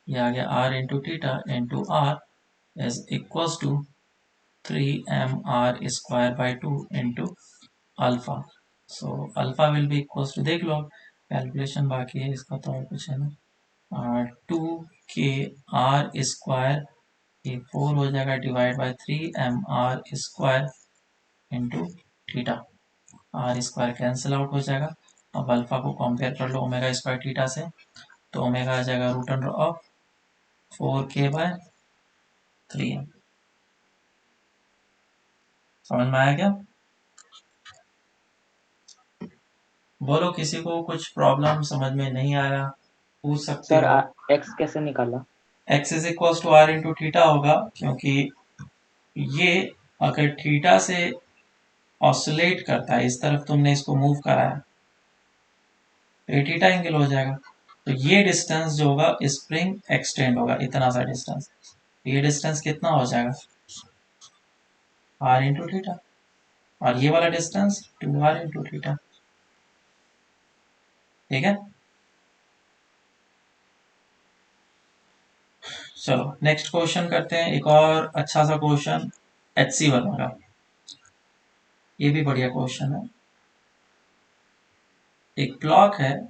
ये आ गया R into theta into R is equals to 3mr² by 2 into alpha. So alpha will be equals to, देख लो कैलकुलेशन बाकी है इसका तो और कुछ है ना, 2 k r² ये 4 हो जाएगा divide by 3mr² into theta. R square cancel out हो जाएगा। अब अल्फा को कंपेयर कर लो ओमेगा स्क्वायर थीटा से, तो ओमेगा आ जाएगा रूट अंडर ऑफ 4k/3। समझ में आया क्या? बोलो किसी को कुछ प्रॉब्लम समझ में नहीं आया पूछ सकते सर हो। एक्स कैसे निकाला? X is equal to R into theta होगा, क्योंकि ये अगर थीटा से ऑसिलेट करता है, इस तरफ तुमने इसको मूव कराया तो ये थीटा एंगल हो जाएगा। तो ये डिस्टेंस जो होगा स्प्रिंग एक्सटेंड होगा इतना सा डिस्टेंस, ये डिस्टेंस कितना हो जाएगा, आर इंटू थीटा। और ये वाला डिस्टेंस 2r इंटू थीटा। ठीक है, चलो नेक्स्ट क्वेश्चन करते हैं। एक और अच्छा सा क्वेश्चन HC वर्मा का, ये भी बढ़िया क्वेश्चन है। एक ब्लॉक है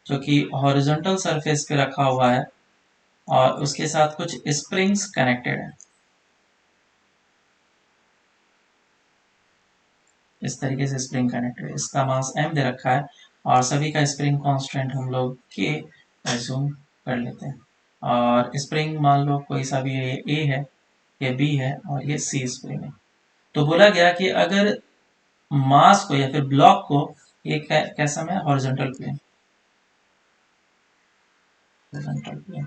जो कि हॉरिजॉन्टल सरफेस पे रखा हुआ है और उसके साथ कुछ स्प्रिंग्स कनेक्टेड है। इस तरीके से स्प्रिंग कनेक्टेड है, इसका मास m दे रखा है और सभी का स्प्रिंग कांस्टेंट हम लोग k एज्यूम कर लेते हैं। और स्प्रिंग मान लो कोई सा भी है, ये A है, ये B है और ये C स्प्रिंग है। तो बोला गया कि अगर मास को या फिर ब्लॉक को, ये कैसा में हॉरिजॉन्टल प्लेन, हॉरिजॉन्टल प्लेन,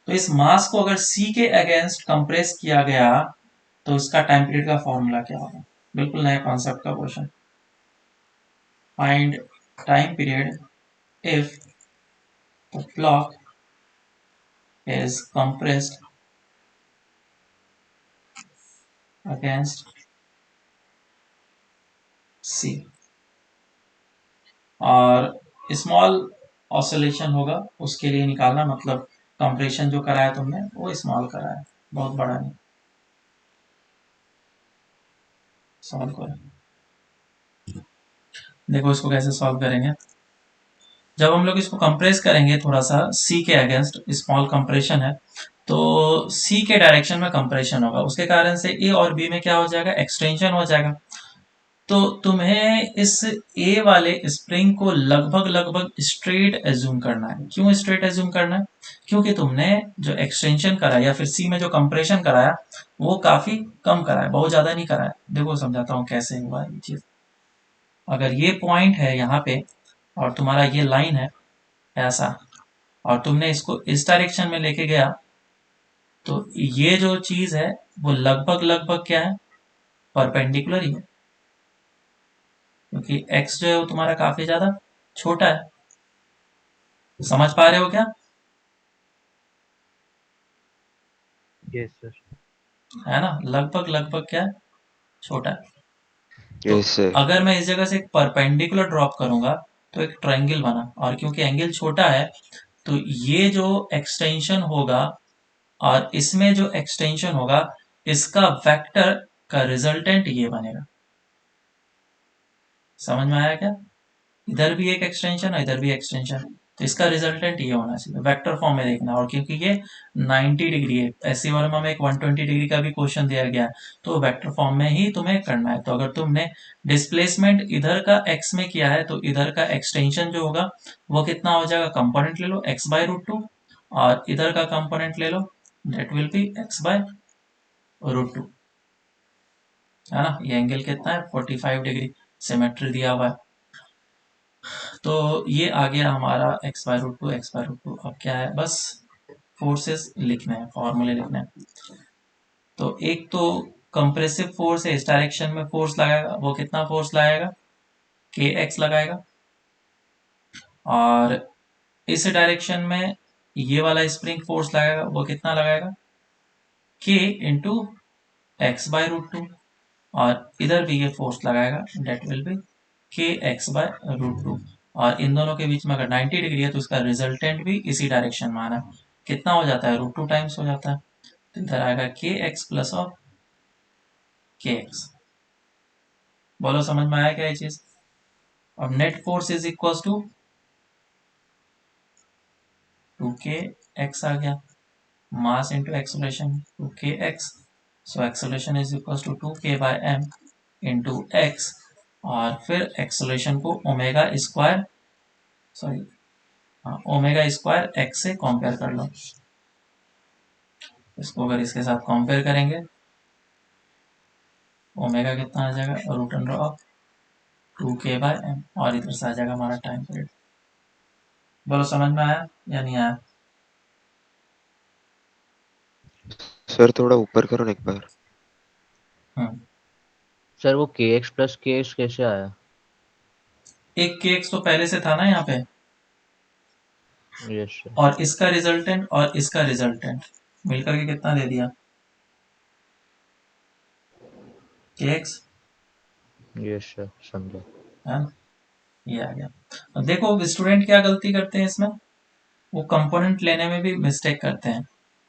तो इस मास को अगर C के अगेंस्ट कंप्रेस किया गया तो उसका टाइम पीरियड का फॉर्मूला क्या होगा। बिल्कुल नया कॉन्सेप्ट का question. Find time period if the block is compressed against C, और स्मॉल ऑसिलेशन होगा उसके लिए निकालना, मतलब कंप्रेशन जो कराया तुमने वो स्मॉल कराया, बहुत बड़ा नहीं। सॉल्व करो, देखो इसको कैसे सॉल्व करेंगे। जब हम लोग इसको कंप्रेस करेंगे थोड़ा सा सी के अगेंस्ट, स्मॉल कंप्रेशन है, तो सी के डायरेक्शन में कंप्रेशन होगा, उसके कारण से ए और बी में क्या हो जाएगा, एक्सटेंशन हो जाएगा। तो तुम्हें इस ए वाले स्प्रिंग को लगभग लगभग स्ट्रेट एज्यूम करना है। क्यों स्ट्रेट एज्यूम करना है? क्योंकि तुमने जो एक्सटेंशन कराया या फिर सी में जो कंप्रेशन कराया वो काफी कम कराया, बहुत ज्यादा नहीं कराया। देखो समझाता हूँ कैसे हुआ ये चीज। अगर ये पॉइंट है यहाँ पे और तुम्हारा ये लाइन है ऐसा, और तुमने इसको इस डायरेक्शन में लेके गया, तो ये जो चीज है वो लगभग लगभग क्या है, परपेंडिकुलर ही है, क्योंकि एक्स जो है वो तुम्हारा काफी ज्यादा छोटा है। समझ पा रहे हो क्या? Yes sir. है ना, लगभग लगभग क्या है, छोटा है। तो यस सर। अगर मैं इस जगह से एक परपेंडिकुलर ड्रॉप करूंगा तो एक ट्रायंगल बना, और क्योंकि एंगल छोटा है तो ये जो एक्सटेंशन होगा और इसमें जो एक्सटेंशन होगा, इसका वेक्टर का रिजल्टेंट ये बनेगा। समझ में आया क्या? इधर भी एक एक्सटेंशन है, इधर भी एक्सटेंशन, तो इसका रिजल्टेंट ये होना चाहिए, वेक्टर फॉर्म में देखना। और क्योंकि ये 90 डिग्री है, ऐसे वर्मा में एक 120 डिग्री का भी क्वेश्चन दिया गया है, तो वेक्टर फॉर्म में ही तुम्हें करना है। तो अगर तुमने डिस्प्लेसमेंट इधर का x में किया है तो इधर का एक्सटेंशन जो होगा वो कितना हो जाएगा, कंपोनेंट ले लो x/√2, और इधर का कंपोनेंट ले लो, डेट विल बी x/√2, है ना। ये एंगल कितना है, 45 डिग्री, सिमेट्री दिया हुआ है। तो ये आ गया हमारा x/√2, x/√2। अब क्या है, बस फोर्सेस लिखने हैं, फॉर्मूले लिखने हैं। तो एक तो कंप्रेसिव फोर्स है, इस डायरेक्शन में फोर्स लगाएगा, वो कितना फोर्स लगाएगा, kx लगाएगा। और इस डायरेक्शन में ये वाला स्प्रिंग फोर्स लगाएगा, वो कितना लगाएगा, k इंटू x/√2। और इधर भी ये फोर्स लगाएगा, डेट विल बी kx/√2। और इन दोनों के बीच में अगर 90 डिग्री है तो इसका रिजल्टेंट भी इसी डायरेक्शन में आना है। कितना हो जाता है, √2 टाइम्स हो जाता है, तो इधर आएगा kx प्लस ऑफ kx। बोलो समझ में आया क्या ये चीज? अब net force is equal to 2kx आ गया, mass into acceleration 2kx, so acceleration is equal to 2k/m into x। और फिर एक्सलेशन को ओमेगा स्क्वायर, सॉरी, हाँ, ओमेगा स्क्वायर एक्स से कंपेयर कर लो। इसको अगर इसके साथ कंपेयर करेंगे, ओमेगा कितना आ जाएगा, √ऑफ 2k/m, और इधर से आ जाएगा हमारा टाइम पीरियड। बोलो समझ में आया या नहीं आया? सर थोड़ा ऊपर करो ना एक बार। सर वो kx प्लस kx कैसे आया? एक kx तो पहले से था ना यहाँ पे, यस सर। और इसका रिजल्टेंट और इसका रिजल्टेंट मिलकर के कितना दे दिया, kx, यस सर, समझा। है ना, ये आ गया। अब देखो स्टूडेंट क्या गलती करते हैं इसमें, वो कंपोनेंट लेने में भी मिस्टेक करते हैं।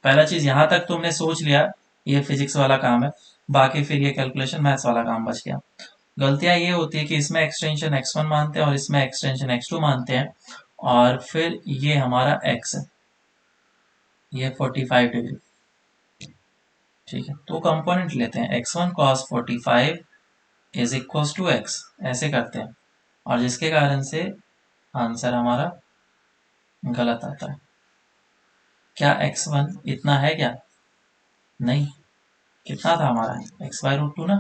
पहला चीज, यहाँ तक तुमने सोच लिया ये फिजिक्स वाला काम है, बाकी फिर ये कैलकुलेशन मैथ्स वाला काम बच गया। गलतियां ये होती है कि इसमें एक्सटेंशन x1 मानते हैं और इसमें एक्सटेंशन x2 मानते हैं, और फिर ये हमारा x है, ये 45 डिग्री, ठीक है, तो कंपोनेंट लेते हैं x1 cos 45 is equal to x, ऐसे करते हैं, और जिसके कारण से आंसर हमारा गलत आता है। क्या x1 इतना है क्या, नहीं, कितना था हमारा, x/√2 ना।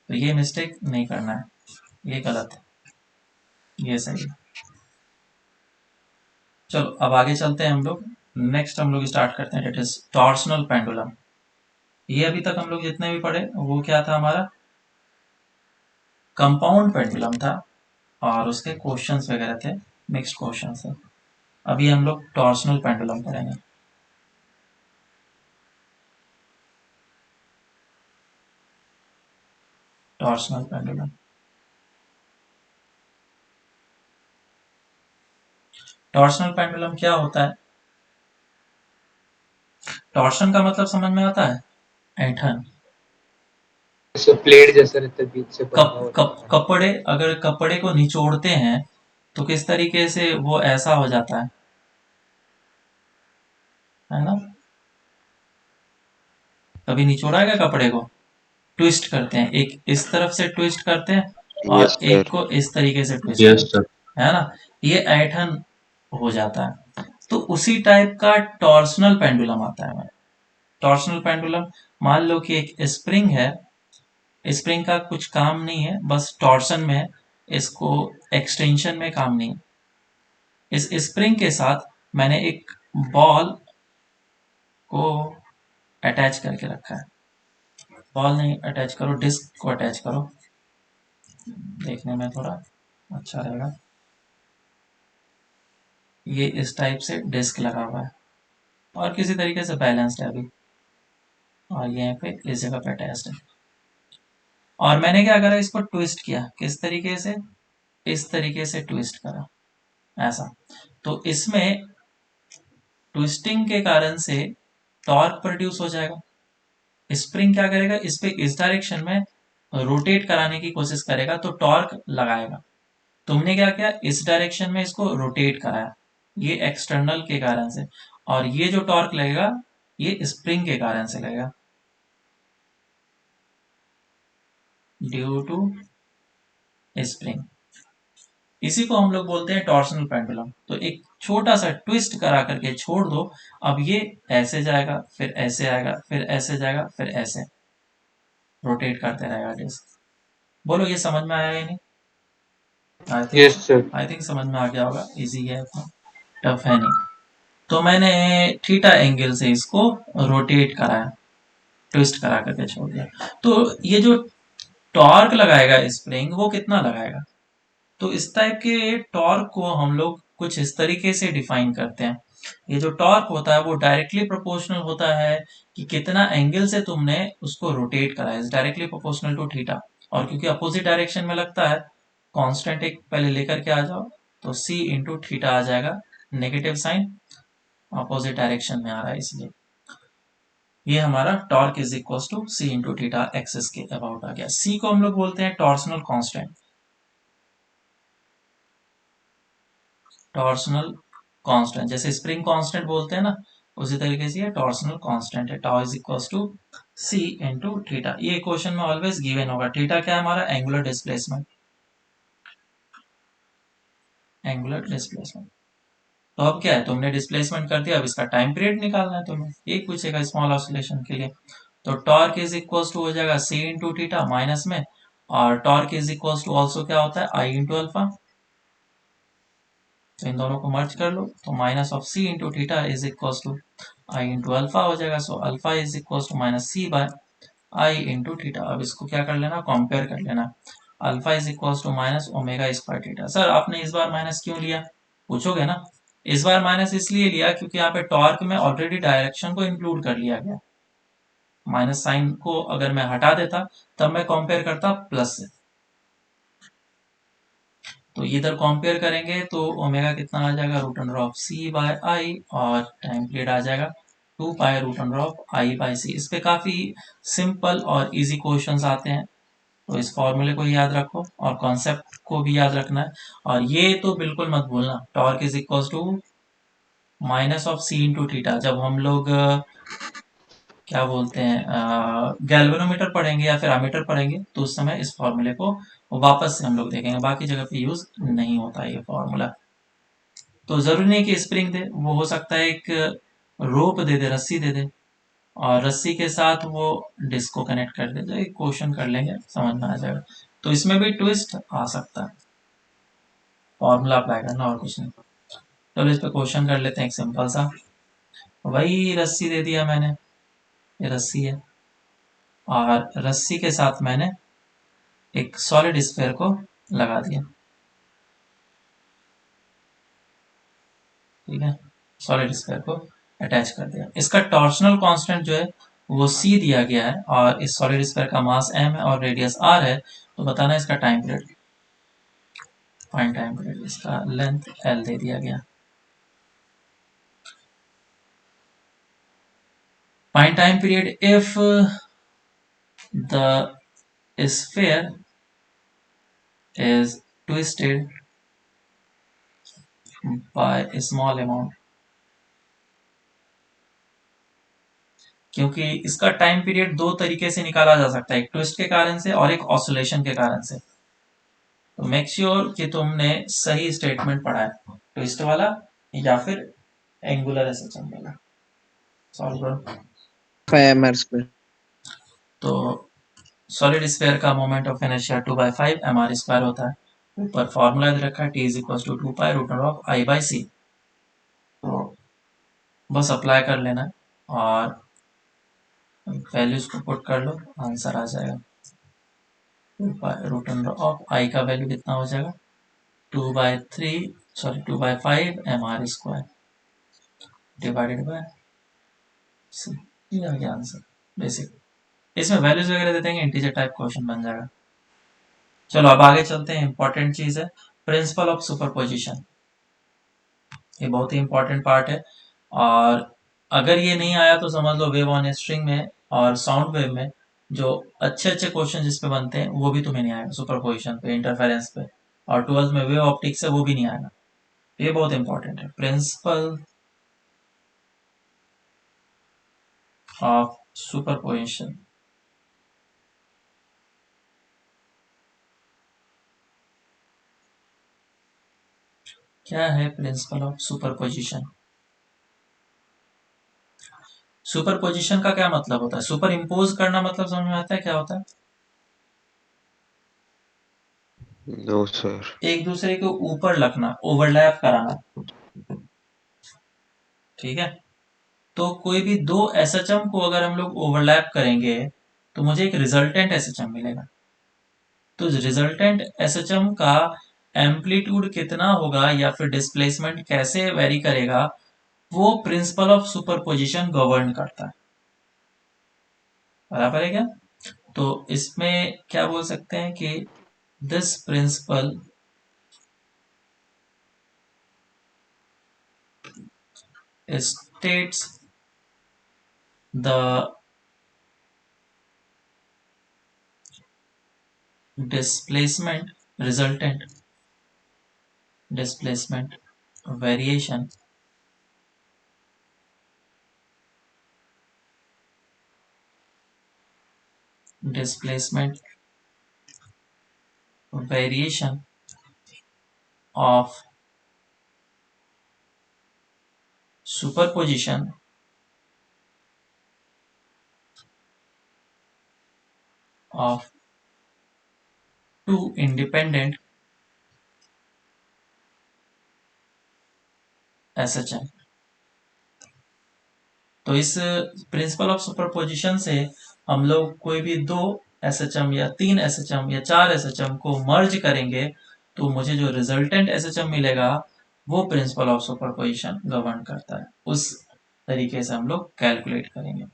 तो ये मिस्टेक नहीं करना है, ये गलत है, ये सही है। चलो अब आगे चलते हैं हम लोग। नेक्स्ट हम लोग स्टार्ट करते हैं, डेट इज टॉर्सनल पेंडुलम। ये अभी तक हम लोग जितने भी पढ़े वो क्या था हमारा, कंपाउंड पेंडुलम था, और उसके क्वेश्चंस वगैरह थे, मिक्स्ड क्वेश्चंस थे। अभी हम लोग टॉर्सनल पेंडुलम पढ़ेंगे। Torsional pendulum. टॉर्सनल पेंडुलम क्या होता है? टॉर्शन का मतलब समझ में आता है? ऐंठन। जैसे प्लेट जैसा रहता है बीच से बंधा हुआ रहता है। कपड़े, अगर कपड़े को निचोड़ते हैं तो किस तरीके से वो ऐसा हो जाता है ना? कभी निचोड़ा है क्या कपड़े को? ट्विस्ट करते हैं, एक इस तरफ से ट्विस्ट करते हैं यस और एक सर। को इस तरीके से ट्विस्ट यस करते सर। हैं, है ना? ये ऐंठन हो जाता है। तो उसी टाइप का टॉर्सनल पेंडुलम आता है। टॉर्सनल पेंडुलम, मान लो कि एक स्प्रिंग है, स्प्रिंग का कुछ काम नहीं है, बस टॉर्सन में है, इसको एक्सटेंशन में काम नहीं है। इस स्प्रिंग के साथ मैंने एक बॉल को अटैच करके रखा है। बॉल नहीं अटैच करो, डिस्क को अटैच करो, देखने में थोड़ा अच्छा रहेगा। ये इस टाइप से डिस्क लगा हुआ है और किसी तरीके से बैलेंस्ड है अभी, और ये यहाँ पे इस जगह पे अटैच्ड है। और मैंने क्या करा, इसको ट्विस्ट किया, किस तरीके से? इस तरीके से ट्विस्ट करा, ऐसा। तो इसमें ट्विस्टिंग के कारण से टॉर्क प्रोड्यूस हो जाएगा। स्प्रिंग क्या करेगा, इस पे इस डायरेक्शन में रोटेट कराने की कोशिश करेगा तो टॉर्क लगाएगा। तुमने क्या किया, इस डायरेक्शन में इसको रोटेट कराया, ये एक्सटर्नल के कारण से, और ये जो टॉर्क लगेगा ये स्प्रिंग के कारण से लगेगा, ड्यू टू स्प्रिंग। इसी को हम लोग बोलते हैं टॉर्सनल पेंडुलम। तो एक छोटा सा ट्विस्ट करा करके छोड़ दो, अब ये ऐसे जाएगा, फिर ऐसे आएगा, फिर ऐसे जाएगा, फिर ऐसे रोटेट करते रहेगा डिस्क। बोलो ये समझ में आया या नहीं? Yes sir. आई थिंक समझ में आ गया होगा, इजी है, इतना टफ है नहीं। तो मैंने थीटा एंगल से इसको रोटेट कराया, ट्विस्ट करा करके छोड़ दिया। तो ये जो टॉर्क लगाएगा स्प्रिंग, वो कितना लगाएगा? तो इस टाइप के टॉर्क को हम लोग कुछ इस तरीके से डिफाइन करते हैं। ये जो टॉर्क होता है वो डायरेक्टली प्रोपोर्शनल होता है कि कितना एंगल से तुमने उसको रोटेट करा है, is directly proportional to theta. और क्योंकि अपोजिट डायरेक्शन में लगता है, कांस्टेंट एक पहले लेकर के आ जाओ, तो c इंटू थीटा आ जाएगा, नेगेटिव साइन, अपोजिट डायरेक्शन में आ रहा है इसलिए। ये हमारा torque is equal to C into theta axis के अबाउट आ गया। c को हम लोग बोलते हैं टॉर्सनल कांस्टेंट। टॉर्सनल कांस्टेंट, जैसे स्प्रिंग कांस्टेंट बोलते हैं ना, उसी तरीके से ये टॉर्सनल कांस्टेंट है। Tau is equal to C into theta. ये क्वेश्चन में ऑलवेज गिवन होगा। थीटा क्या है हमारा? Angular displacement, angular displacement. तो अब क्या है, तुमने डिस्प्लेसमेंट कर दिया, अब इसका टाइम पीरियड निकालना है तुम्हें, एक पूछेगा स्मॉल ऑसिलेशन के लिए। तो टॉर्क इज इक्वल टू हो जाएगा सी इंटू थीटा माइनस में, और torque is equal to also क्या होता है, आई इंटू अल्फा। तो इन दोनों को मर्ज कर लो, तो minus of C into theta is equal to I into alpha हो जाएगा। So alpha is equal to minus C by I into theta. अब इसको क्या कर लेना, कंपेयर कर लेना। Alpha is equal to minus omega square theta. Sir आपने इस बार माइनस क्यों लिया, पूछोगे ना? इस बार माइनस इसलिए लिया क्योंकि यहाँ पे टॉर्क में ऑलरेडी डायरेक्शन को इंक्लूड कर लिया गया। माइनस साइन को अगर मैं हटा देता तब मैं कंपेयर करता प्लस से। तो इधर कंपेयर करेंगे तो ओमेगा कितना आ जाएगा, root under of C by I, और टाइम पीरियड आ जाएगा 2 pi root under of I by C. इस पे काफी सिंपल और इजी क्वेश्चंस आते हैं, तो इस फॉर्मूले को याद रखो और कॉन्सेप्ट को भी याद रखना है। और ये तो बिल्कुल मत भूलना, torque is equal to minus of C into theta. जब हम लोग क्या बोलते हैं गैल्वेनोमीटर पढ़ेंगे या फिर अमीटर पढ़ेंगे, तो उस समय इस फॉर्मूले को वापस से हम लोग देखेंगे, बाकी जगह पे यूज नहीं होता ये फॉर्मूला। तो जरूरी नहीं कि स्प्रिंग दे, वो हो सकता है एक रोप दे दे, रस्सी दे दे, और रस्सी के साथ वो डिस्क को कनेक्ट कर दे, तो एक क्वेश्चन कर लेंगे, समझ में आ जाएगा। तो इसमें भी ट्विस्ट आ सकता है, फॉर्मूला अप्लाई करना और कुछ नहीं। चलो इस पे क्वेश्चन कर लेते हैं एक सिंपल सा। वही रस्सी दे दिया मैंने, ये रस्सी है, और रस्सी के साथ मैंने एक सॉलिड स्फीयर को लगा दिया, ठीक है, सॉलिड स्फीयर को अटैच कर दिया। इसका टॉर्शनल कांस्टेंट जो है वो c दिया गया है और इस सॉलिड स्फीयर का मास m है और रेडियस r है, तो बताना है इसका time period. Find time period, इसका लेंथ l दे दिया गया। Find time period if the sphere is twisted by a small amount, क्योंकि इसका टाइम पीरियड दो तरीके से निकाला जा सकता है, एक ट्विस्ट के कारण से और एक ऑसिलेशन के कारण से। तो मेक श्योर कि तुमने सही स्टेटमेंट पढ़ा है, ट्विस्ट वाला या फिर एंगुलर एसएचएम वाला। सॉल्व करो। 5 mr²। तो सॉलिड स्फीयर का मोमेंट ऑफ इनर्शिया 2/5 mr² होता है। ऊपर फॉर्मूला दे रखा है t = 2 पाई √i/c। तो बस अप्लाई कर लेना है और वैल्यूज को पुट कर लो, आंसर आ जाएगा। 2 का वैल्यू कितना हो जाएगा, 2/5 mr² डिवाइडेड बाय c। ये आ गया आंसर बेसिक। इसमें वैल्यूज वगैरह दे देंगे, इंटीजर टाइप क्वेश्चन बन जाएगा। चलो अब आगे चलते हैं। इंपॉर्टेंट चीज है प्रिंसिपल ऑफ सुपरपोजिशन। ये बहुत ही इंपॉर्टेंट पार्ट है और अगर ये नहीं आया तो समझ लो वेव ऑन स्ट्रिंग में और साउंड वेव में जो अच्छे अच्छे क्वेश्चन जिस पे बनते हैं वो भी तुम्हें नहीं आएगा, सुपरपोजिशन पे, इंटरफेरेंस पे, और ट्वेल्थ में वेव ऑप्टिक्स है वो भी नहीं आएगा। ये बहुत इंपॉर्टेंट है, प्रिंसिपल ऑफ सुपरपोजिशन। क्या है प्रिंसिपल ऑफ सुपरपोजिशन? सुपरपोजिशन का क्या मतलब होता है? सुपर इम्पोज करना मतलब समझ में आता है क्या होता है? No sir. एक दूसरे के ऊपर लगना, ओवरलैप कराना, ठीक है। तो कोई भी दो एसएचएम को अगर हम लोग ओवरलैप करेंगे तो मुझे एक रिजल्टेंट एसएचएम मिलेगा। तो रिजल्टेंट एसएचएम का एम्पलीट्यूड कितना होगा या फिर डिस्प्लेसमेंट कैसे वेरी करेगा, वो प्रिंसिपल ऑफ सुपरपोजिशन गवर्न करता है। बराबर है क्या? तो इसमें क्या बोल सकते हैं कि this principle states the displacement resultant displacement variation displacement variation of superposition of two independent SHM। तो इस प्रिंसिपल ऑफ सुपरपोजिशन से हम लोग कोई भी दो एसएचएम या तीन एसएचएम या चार एसएचएम को मर्ज करेंगे तो मुझे जो रिजल्टेंट एसएचएम मिलेगा वो प्रिंसिपल ऑफ सुपरपोजिशन गवर्न करता है। उस तरीके से हम लोग कैलकुलेट करेंगे।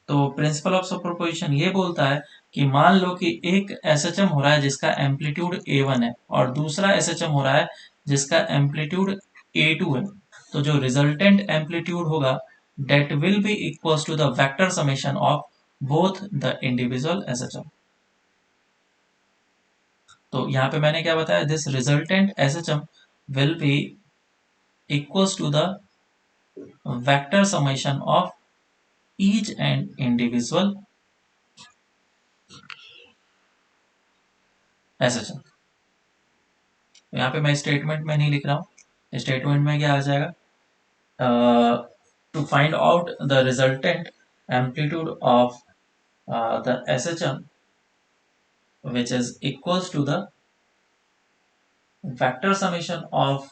तो प्रिंसिपल ऑफ सुपरपोजिशन ये बोलता है कि मान लो कि एक एसएचएम हो रहा है जिसका एम्पलीट्यूड A1 है और दूसरा एसएचएम हो रहा है जिसका एम्पलीट्यूड A2 है। तो जो रिजल्टेंट एम्पलीट्यूड होगा that will be equals to the vector summation of both the individual SHM। तो यहाँ पे मैंने क्या बताया, this resultant SHM will be equals to the vector summation of each and individual SHM। यहाँ पे मैं स्टेटमेंट में नहीं लिख रहा हूँ, स्टेटमेंट में क्या आ जाएगा, to find out the resultant amplitude of the SHM which is equals to the vector summation of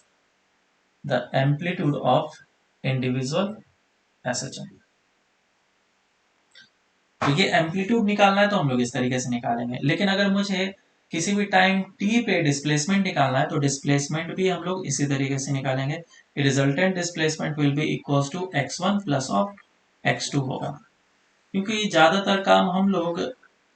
the amplitude of individual SHM। तो ये एम्पलीट्यूड निकालना है तो हम लोग इस तरीके से निकालेंगे, लेकिन अगर मुझे किसी भी टाइम t पे डिस्प्लेसमेंट निकालना है तो डिस्प्लेसमेंट भी हम लोग इसी तरीके से निकालेंगे। Resultant displacement will be equals to x1 plus of x2 होगा। क्योंकि ज़्यादातर काम हम लोग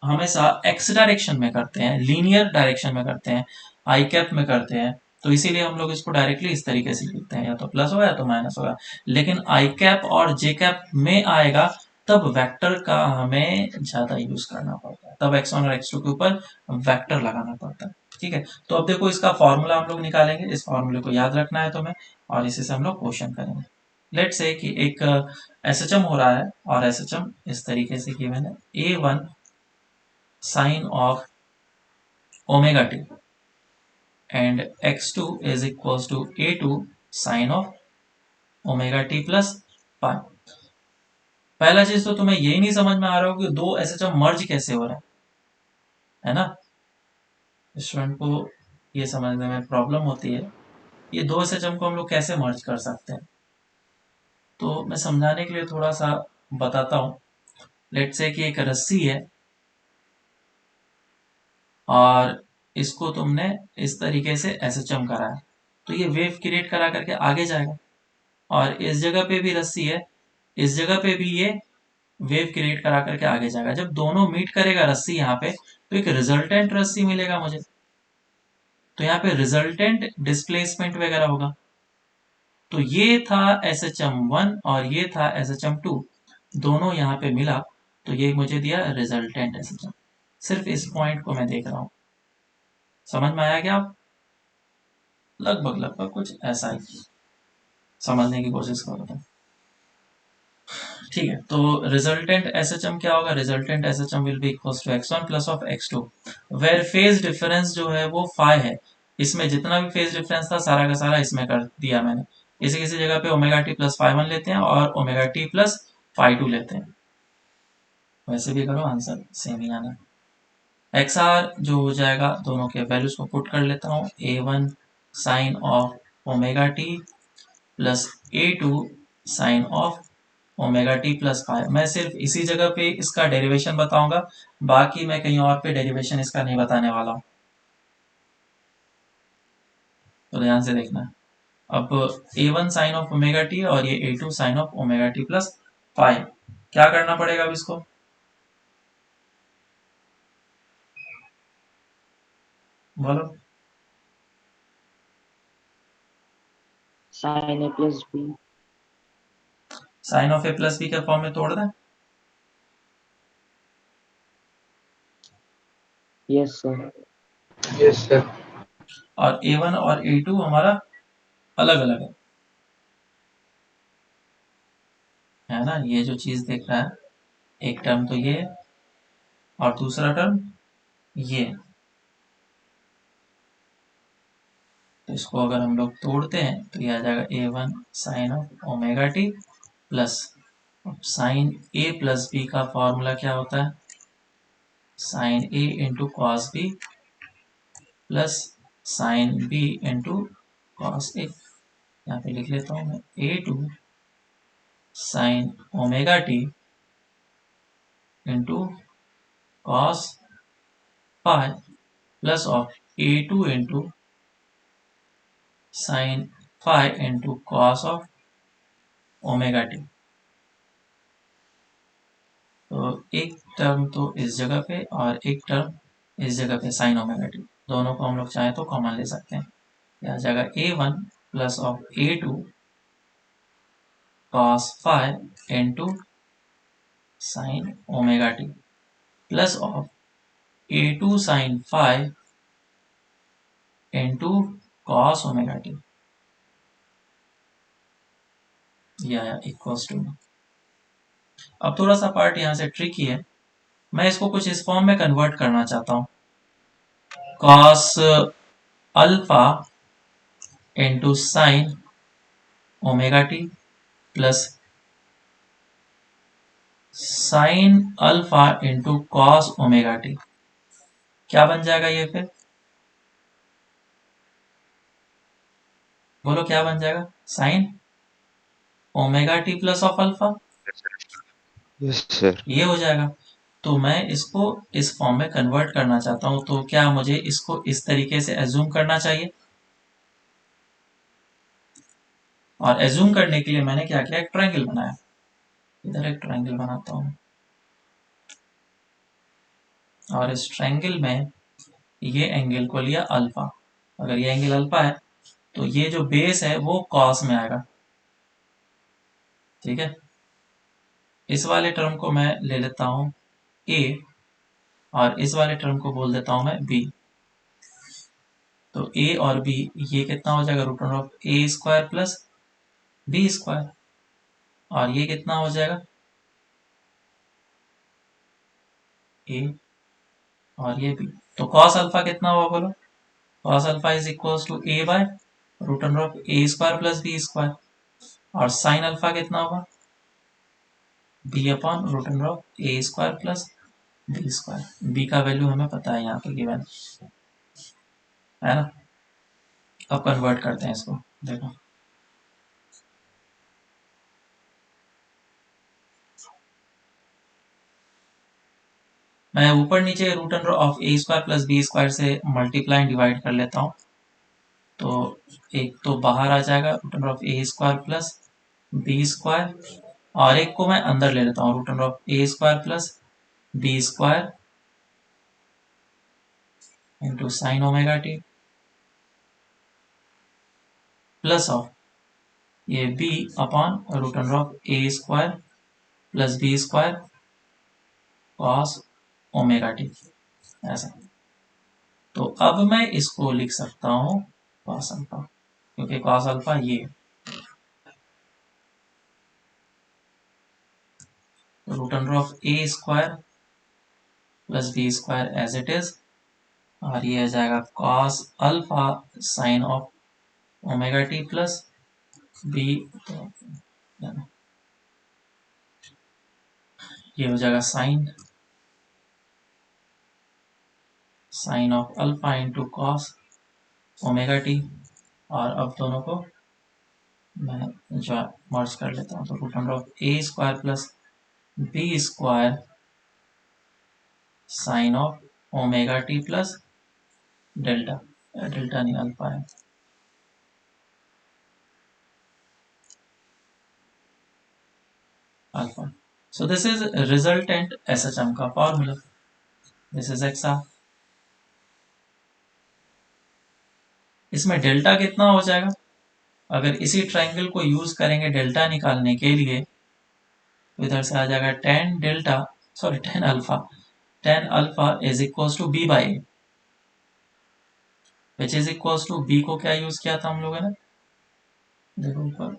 हमेशा एक्स डायरेक्शन में करते हैं, लीनियर डायरेक्शन में करते हैं, आई कैप में करते हैं, तो इसीलिए हम लोग इसको डायरेक्टली इस तरीके से लिखते हैं, या तो प्लस होगा या तो माइनस होगा। लेकिन आई कैप और जे कैप में आएगा तब वेक्टर का हमें ज़्यादा यूज करना पड़ता है, तब x1 और x2 के ऊपर वेक्टर लगाना पड़ता है। ठीक है, तो अब देखो इसका फॉर्मूला हम लोग निकालेंगे, इस फॉर्मूले को याद रखना है तुम्हें, और इसी से हम लोग क्वेश्चन करेंगे। लेट से कि एक एसएचएम हो रहा है, और एसएचएम इस तरीके से कि मैंने a1 sine of omega T and x2 is equals to a2 sine of omega T plus pi. पहला चीज तो तुम्हें यही नहीं समझ में आ रहा हो कि दो एसएचएम मर्ज कैसे हो रहे हैं, है ना। स्टूडेंट को ये समझने में प्रॉब्लम होती है, ये दो एसएचएम को हम लोग कैसे मर्ज कर सकते हैं। तो मैं समझाने के लिए थोड़ा सा बताता हूँ। लेट से कि एक रस्सी है और इसको तुमने इस तरीके से एसएचएम करा है, तो ये वेव क्रिएट करा करके आगे जाएगा, और इस जगह पे भी रस्सी है, इस जगह पे भी ये वेव क्रिएट करा करके आगे जाएगा। जब दोनों मीट करेगा रस्सी यहाँ पे, तो एक रिजल्टेंट रस्सी मिलेगा मुझे, तो यहाँ पे रिजल्टेंट डिस्प्लेसमेंट वगैरह होगा। तो ये था SHM1 और ये था SHM2, दोनों यहाँ पे मिला तो ये मुझे दिया रिजल्टेंट SHM। सिर्फ इस पॉइंट को मैं देख रहा हूँ, समझ में आया क्या आप? लगभग लगभग कुछ ऐसा ही समझने की कोशिश करो तो। ठीक है, तो रिजल्टेंट SHM क्या होगा? Resultant SHM will be equals to x1 plus of x2 where phase difference जो है वो फाई है। इसमें जितना भी फेज डिफरेंस था सारा का सारा इसमें कर दिया मैंने। किसी किसी जगह पे ओमेगा टी प्लस फाई 1 लेते हैं और ओमेगा टी प्लस फाई 2 लेते हैं, वैसे भी करो आंसर सेम ही आना। एक्स आर जो हो जाएगा, दोनों के वैल्यूज को पुट कर लेता हूँ, a1 sine of omega T plus a2 sine of omega T plus five. मैं सिर्फ इसी जगह पे इसका डेरिवेशन बताऊंगा, बाकी मैं कहीं और पे डेरिवेशन इसका नहीं बताने वाला हूँ, तो ध्यान से देखना। अब a1 sine of omega T और ये a2 sine of omega T plus five, क्या करना पड़ेगा अब इसको? बोलो। Sine A plus B. Sine of A plus B के फॉर्म में तोड़ दें? Yes sir. Yes sir. और a1 और a2 हमारा अलग अलग है ना। ये जो चीज देख रहा है, एक टर्म तो ये और दूसरा टर्म ये, तो इसको अगर हम लोग तोड़ते हैं तो ये आ जाएगा a1 sine of omega T plus sine a plus B का फॉर्मूला क्या होता है? Sine a into cos B plus sine b into cos A. यहाँ पे लिख लेता हूँ मैं a2 sine omega T into cos pi plus of a2 into sine phi into cos of omega T. तो एक टर्म तो इस जगह पे और एक टर्म इस जगह पे साइन ओमेगा टी, दोनों को हम लोग चाहें तो कॉमन ले सकते हैं। यह आ जाएगा a1 plus of a2 cos five into sine omega T plus of a2 sine five into cos omega T, यह आया इक्वल्स टू। अब थोड़ा सा पार्ट यहाँ से ट्रिकी है, मैं इसको कुछ इस फॉर्म में कन्वर्ट करना चाहता हूँ, cos alpha into sine omega T plus sine alpha into cos omega T. क्या बन जाएगा ये फिर? बोलो क्या बन जाएगा? Sign omega T plus of alpha, yes sir. ये हो जाएगा। तो मैं इसको इस फॉर्म में कन्वर्ट करना चाहता हूँ, तो क्या मुझे इसको इस तरीके से एज्यूम करना चाहिए? और एज्यूम करने के लिए मैंने क्या किया, एक ट्रायंगल बनाया। इधर एक ट्रायंगल बनाता हूँ, और इस ट्रायंगल में ये एंगल को लिया अल्फा। अगर ये एंगल अल्फा है तो ये जो बेस है वो कॉस में आएगा, ठीक है। इस वाले टर्म को मैं ले लेता हूं ए और इस वाले टर्म को बोल देता हूं मैं बी। तो ए और बी ये कितना हो जाएगा, root under of A square plus B square, और ये कितना हो जाएगा ए और ये बी। तो कॉस अल्फा कितना हुआ बोलो, cos alpha is equal to A by root under of A square plus B square, और साइन अल्फा कितना होगा B upon root under of A square plus B square. B का value हमें पता है यहाँ पे गिवन है ना। अब कन्वर्ट करते हैं इसको, देखो मैं ऊपर नीचे root under of A square plus B square से मल्टीप्लाई डिवाइड कर लेता हूँ। तो एक तो बाहर आ जाएगा root under of A square plus B square, और एक को मैं अंदर ले लेता हूँ root under of A square plus B square into sine omega T plus of ये b upon root under of A square plus B square cos omega t, ऐसा। तो अब मैं इसको लिख सकता हूँ कॉस अल्फा, क्योंकि कॉस अल्फा ये root under of A square plus B square as it is, और ये आ जाएगा cos alpha sine of omega T plus B, ये हो जाएगा sine of alpha into cos omega T, और अब दोनों को मैं जो मर्ज कर लेता हूँ। तो root under of A square plus B square sine of omega T plus delta, delta नहीं अल्फा है, alpha. So this is resultant SHM का formula, this is X R. इसमें डेल्टा कितना हो जाएगा, अगर इसी ट्रायंगल को यूज करेंगे डेल्टा निकालने के लिए तो इधर से आ जाएगा tan alpha is equal to B by A, which is equal to B को क्या यूज किया था हम लोगों ने, देखो ऊपर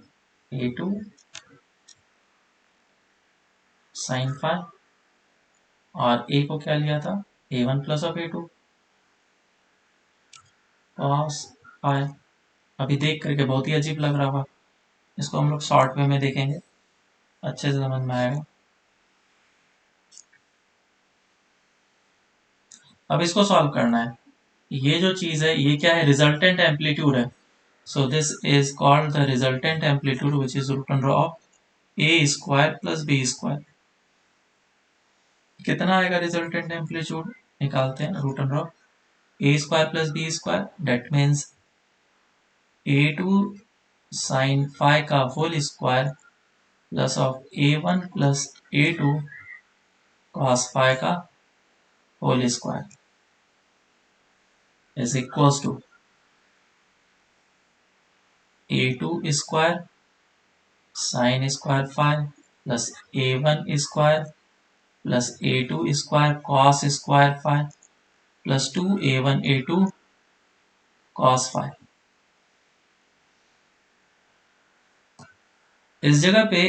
ए टू साइन फाइव, और ए को क्या लिया था a one plus of a two cos five. अभी देख करके बहुत ही अजीब लग रहा होगा, इसको हम लोग शॉर्ट वे में देखेंगे, अच्छे से समझ में आएगा। अब इसको सॉल्व करना है। ये जो चीज है ये क्या है, रिजल्टेंट एम्पलीट्यूड है। So this is called the resultant amplitude which is root under of A square plus B square. कितना आएगा रिजल्टेंट एम्पलीट्यूड, निकालते हैं root under of A square plus B square, that means a two sine five का whole square plus of A one plus A two cos five का whole square is equals to a2 square sine square five plus a1 square plus a2 square cos square five plus 2a1 a2 cos five. इस जगह पे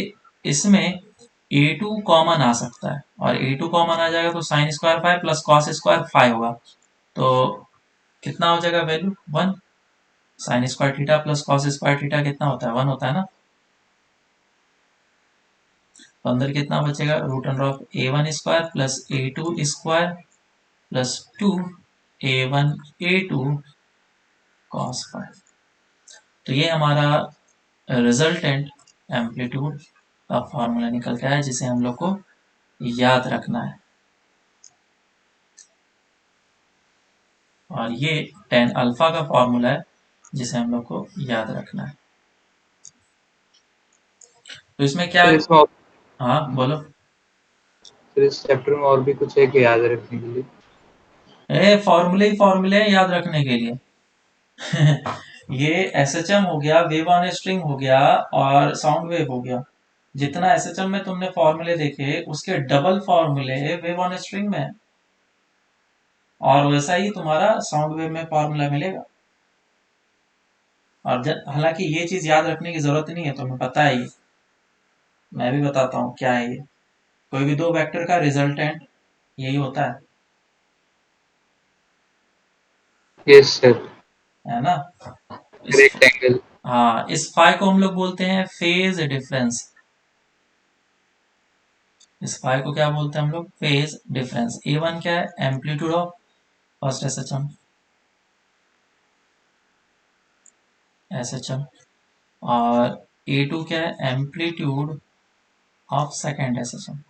इसमें a2 common आ सकता है, और a2 common आ जाएगा तो sign square five plus cos square five होगा, तो कितना हो जाएगा value one. Sine square theta plus cos square theta कितना होता है, वन होता है ना। तो अंदर कितना बचेगा, root under of A one square plus A two square plus 2a1 a2 cos five. तो ये हमारा रिजल्टेंट एम्पलीट्यूड का फॉर्मूला निकल के आया, जिसे हम लोग को याद रखना है, और ये टेन अल्फा का फॉर्मूला है जिसे हम लोग को याद रखना है। तो इसमें क्या, इसमें और- हाँ बोलो। फिर इस चैप्टर में और भी कुछ है कि याद रखने के लिए? फॉर्मूले ही फॉर्मूले हैं याद रखने के लिए। ये एसएचएम हो गया, वेव ऑन स्ट्रिंग हो गया, और साउंड वेव हो गया। जितना एसएचएम में तुमने फॉर्मूले देखे उसके डबल फॉर्मूले वेव ऑन स्ट्रिंग में है, और वैसा ही तुम्हारा साउंड वेव में फॉर्मूला मिलेगा। और हालांकि ये चीज याद रखने की जरूरत नहीं है, तुम्हें पता है ये, मैं भी बताता हूँ क्या है ये। कोई भी दो वेक्टर का रिजल्टेंट यही होता यस सर। है ना। इस रेक्टेंगल। हाँ, इस फाई को हम लोग बोलते हैं फेज डिफरेंस। इस फाई को क्या बोलते हैं हम लोग? Phase difference. A1 क्या है? Amplitude of first SHM, SHM. और A2 क्या है? Amplitude of second SHM.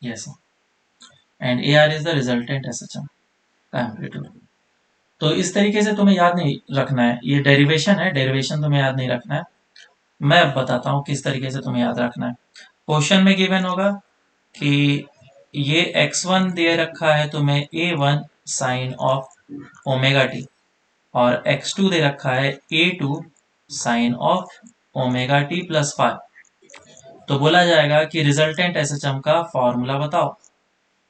Yes, and AR is the resultant SHM का एम्पलीट्यूड। तो इस तरीके से तुम्हें याद नहीं रखना है, ये डेरिवेशन है, डेरिवेशन तुम्हें याद नहीं रखना है। मैं अब बताता हूँ किस तरीके से तुम्हें याद रखना है। क्वेश्चन में गिवन होगा कि ये x1 दे रखा है तुम्हें A1 sine of omega T, और x2 दे रखा है A2 sine of omega T plus five. तो बोला जाएगा कि रिजल्टेंट एसएचएम का फॉर्मूला बताओ।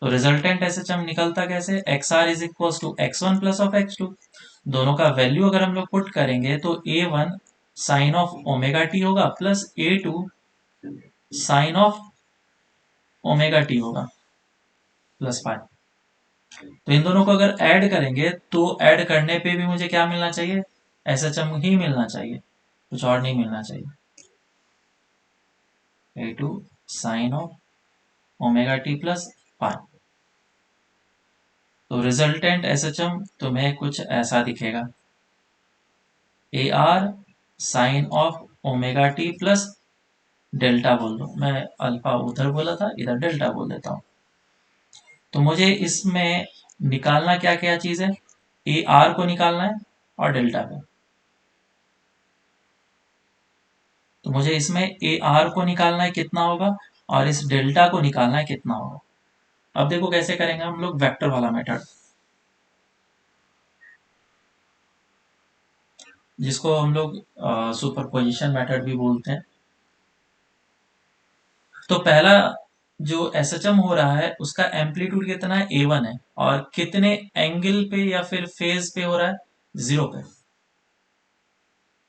तो रिजल्टेंट एसएचएम निकलता कैसे? XR is equal to x1 plus of x2। दोनों का वैल्यू अगर हम लोग पुट करेंगे तो A1 sine of omega t होगा plus A2 sine of omega t होगा प्लस फाइव। तो इन दोनों को अगर ऐड करेंगे तो ऐड करने पे भी मुझे क्या मिलना चाहिए? एसएचएम ही मिलना चाहिए, कुछ और नहीं मिलना चाहिए। A2 sine of omega T plus five. तो रिजल्टेंट एसएचएम तुम्हें कुछ ऐसा दिखेगा, AR sine of omega T plus delta बोल दो, मैं अल्फा उधर बोला था, इधर डेल्टा बोल देता हूँ। तो मुझे इसमें निकालना क्या क्या चीज है? AR को निकालना है और डेल्टा को। तो मुझे इसमें AR को निकालना है कितना होगा, और इस डेल्टा को निकालना है कितना होगा। अब देखो कैसे करेंगे हम लोग, वेक्टर वाला मेथड, जिसको हम लोग सुपरपोजिशन मेथड भी बोलते हैं। तो पहला जो एसएचएम हो रहा है उसका एम्पलीट्यूड कितना है? A1 है, और कितने एंगल पे या फिर फेज पे हो रहा है? 0 पे।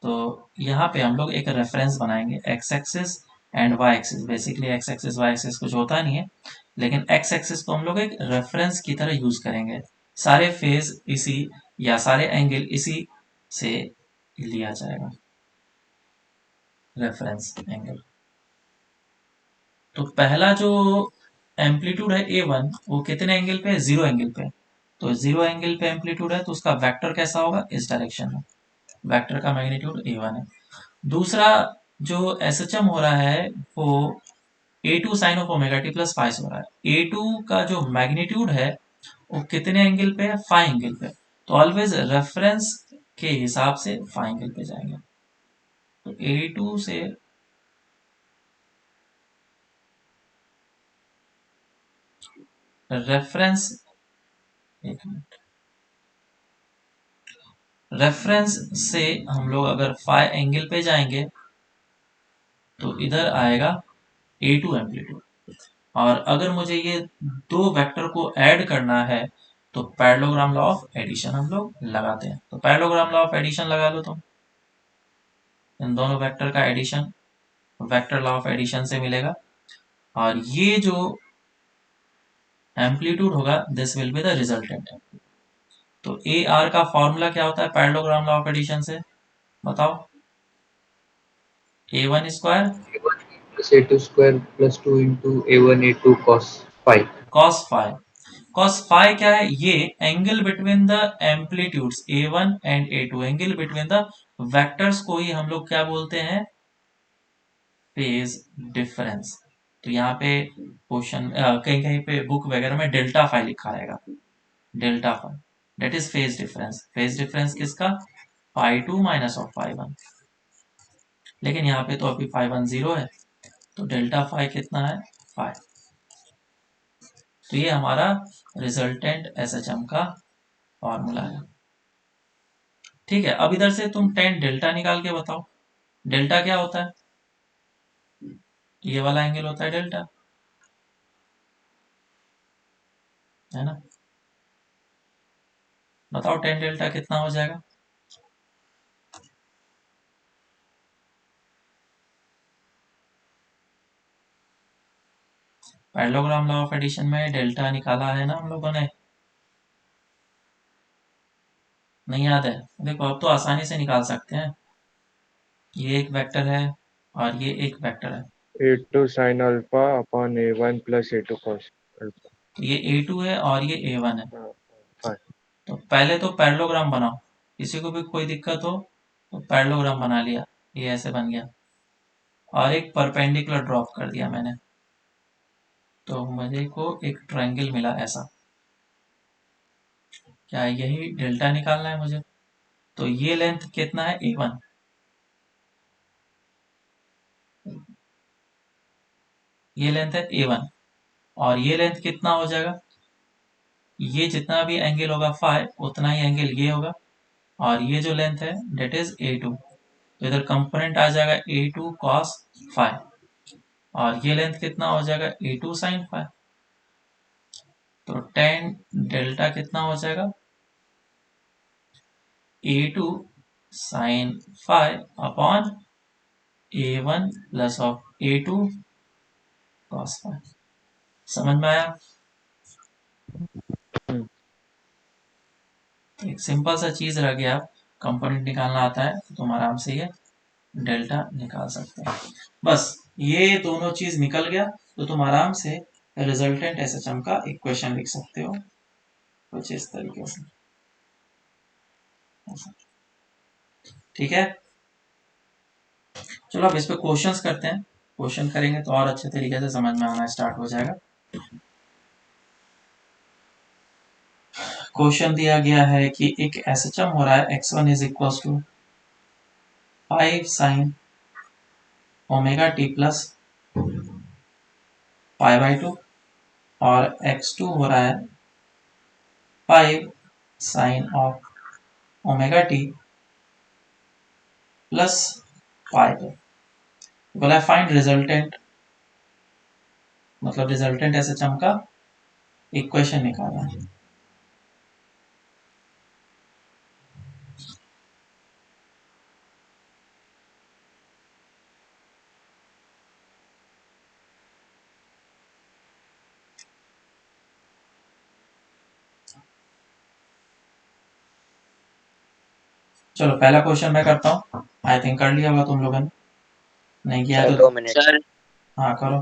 तो यहाँ पे हम लोग एक रेफरेंस बनाएंगे, X axis and Y axis. Basically X axis Y axis कुछ होता नहीं है, लेकिन एक्स एक्सिस को हम लोग एक रेफरेंस की तरह यूज करेंगे। सारे फेज इसी या सारे एंगल इसी से लिया जाएगा, रेफरेंस एंगल। तो पहला जो एम्पलीट्यूड है A1 वो कितने एंगल पे है? 0 एंगल पे। तो 0 एंगल पे एम्पलीट्यूड है तो उसका वेक्टर कैसा होगा? इस डायरेक्शन में। वेक्टर का मैग्नीट्यूड A1 है। दूसरा जो एसएचएम हो रहा है वो A2 sine of omega T plus five हो रहा है। A2 का जो मैग्नीट्यूड है वो कितने एंगल पे है? फाइव एंगल पे। तो ऑलवेज रेफरेंस के हिसाब से फाइव एंगल पे जाएंगे। तो A2 से रेफरेंस, एक मिनट, रेफरेंस से हम लोग अगर फाइव एंगल पे जाएंगे तो इधर आएगा A2 एम्पलीट्यूड। और अगर मुझे ये दो वेक्टर को ऐड करना है तो पैरेललोग्राम लॉ ऑफ एडिशन हम लोग लगाते हैं। तो पैरेललोग्राम लॉ ऑफ एडिशन लगा लो तुम, इन दोनों वेक्टर का addition vector law of addition से मिलेगा। और ये जो एम्पलीट्यूड होगा this will be the resultant. तो AR का फॉर्मूला क्या होता है पैरेललोग्राम लॉ ऑफ एडिशन से? बताओ। A1 square A1 plus A2 square plus 2 into A1 A2 cos phi। cos five. cos five क्या है? ये angle between the amplitudes A1 and A2, angle between the vectors को ही हम लोग क्या बोलते हैं? Phase difference. तो यहाँ पे क्वेश्चन कहीं कहीं पे बुक वगैरह में डेल्टा फाइव लिखा रहेगा, delta five that is phase difference. Phase difference किसका? Five two minus of five one. लेकिन यहाँ पे तो अभी फाइव वन जीरो है, तो डेल्टा फाइव कितना है? फाइव। तो ये हमारा रिजल्टेंट SHM का फॉर्मूला है। ठीक है, अब इधर से तुम टेन डेल्टा निकाल के बताओ। डेल्टा क्या होता है? ये वाला एंगल होता है डेल्टा, है ना? बताओ टेन डेल्टा कितना हो जाएगा? पैरेललोग्राम लॉ ऑफ एडिशन में डेल्टा निकाला है ना हम लोगों ने, नहीं याद है? देखो अब तो आसानी से निकाल सकते हैं। ये एक वेक्टर है और ये एक वेक्टर है, A2 sin alpha upon A1 plus A2 cos alpha. तो ये A2 है और ये A1 है। Fine. तो पहले तो पैरेललोग्राम बनाओ, किसी को भी कोई दिक्कत हो तो पैरेललोग्राम बना लिया, ये ऐसे बन गया, और एक परपेंडिकुलर ड्रॉप कर दिया मैंने, तो मुझे को एक ट्रायंगल मिला ऐसा। क्या यही डेल्टा निकालना है मुझे? तो ये लेंथ कितना है? A1, ये लेंथ है A1, और ये लेंथ कितना हो जाएगा? ये जितना भी एंगल होगा फाई, उतना ही एंगल ये होगा, और ये जो लेंथ है डेट इज A2, तो इधर कंपोनेंट आ जाएगा A2 cos फाई, और ये लेंथ कितना हो जाएगा? A2 sin phi. तो टेन डेल्टा कितना हो जाएगा? A2 sin phi upon A1 plus of A2 cos phi. समझ में आया? एक सिंपल सा चीज रह गया, कंपोनेंट निकालना आता है तो तुम आराम से ये डेल्टा निकाल सकते हैं। बस ये दोनों चीज निकल गया तो तुम आराम से रिजल्टेंट SHM का इक्वेशन लिख सकते हो कुछ इस तरीके से। ठीक है, चलो अब इस पे क्वेश्चंस करते हैं। क्वेश्चन करेंगे तो और अच्छे तरीके से समझ में आना स्टार्ट हो जाएगा। क्वेश्चन दिया गया है कि एक SHM हो रहा है x1 is equal to 5 sin omega T plus pi by 2, और x2 हो रहा है 5 sin of omega T plus pi by. बोला फाइंड रिजल्टेंट, मतलब रिजल्टेंट SHM का इक्वेशन निकालना है। चलो पहला क्वेश्चन मैं करता हूँ, आई थिंक कर लिया होगा तुम लोगों ने, नहीं किया सर तो 2 मिनट सर हाँ करो।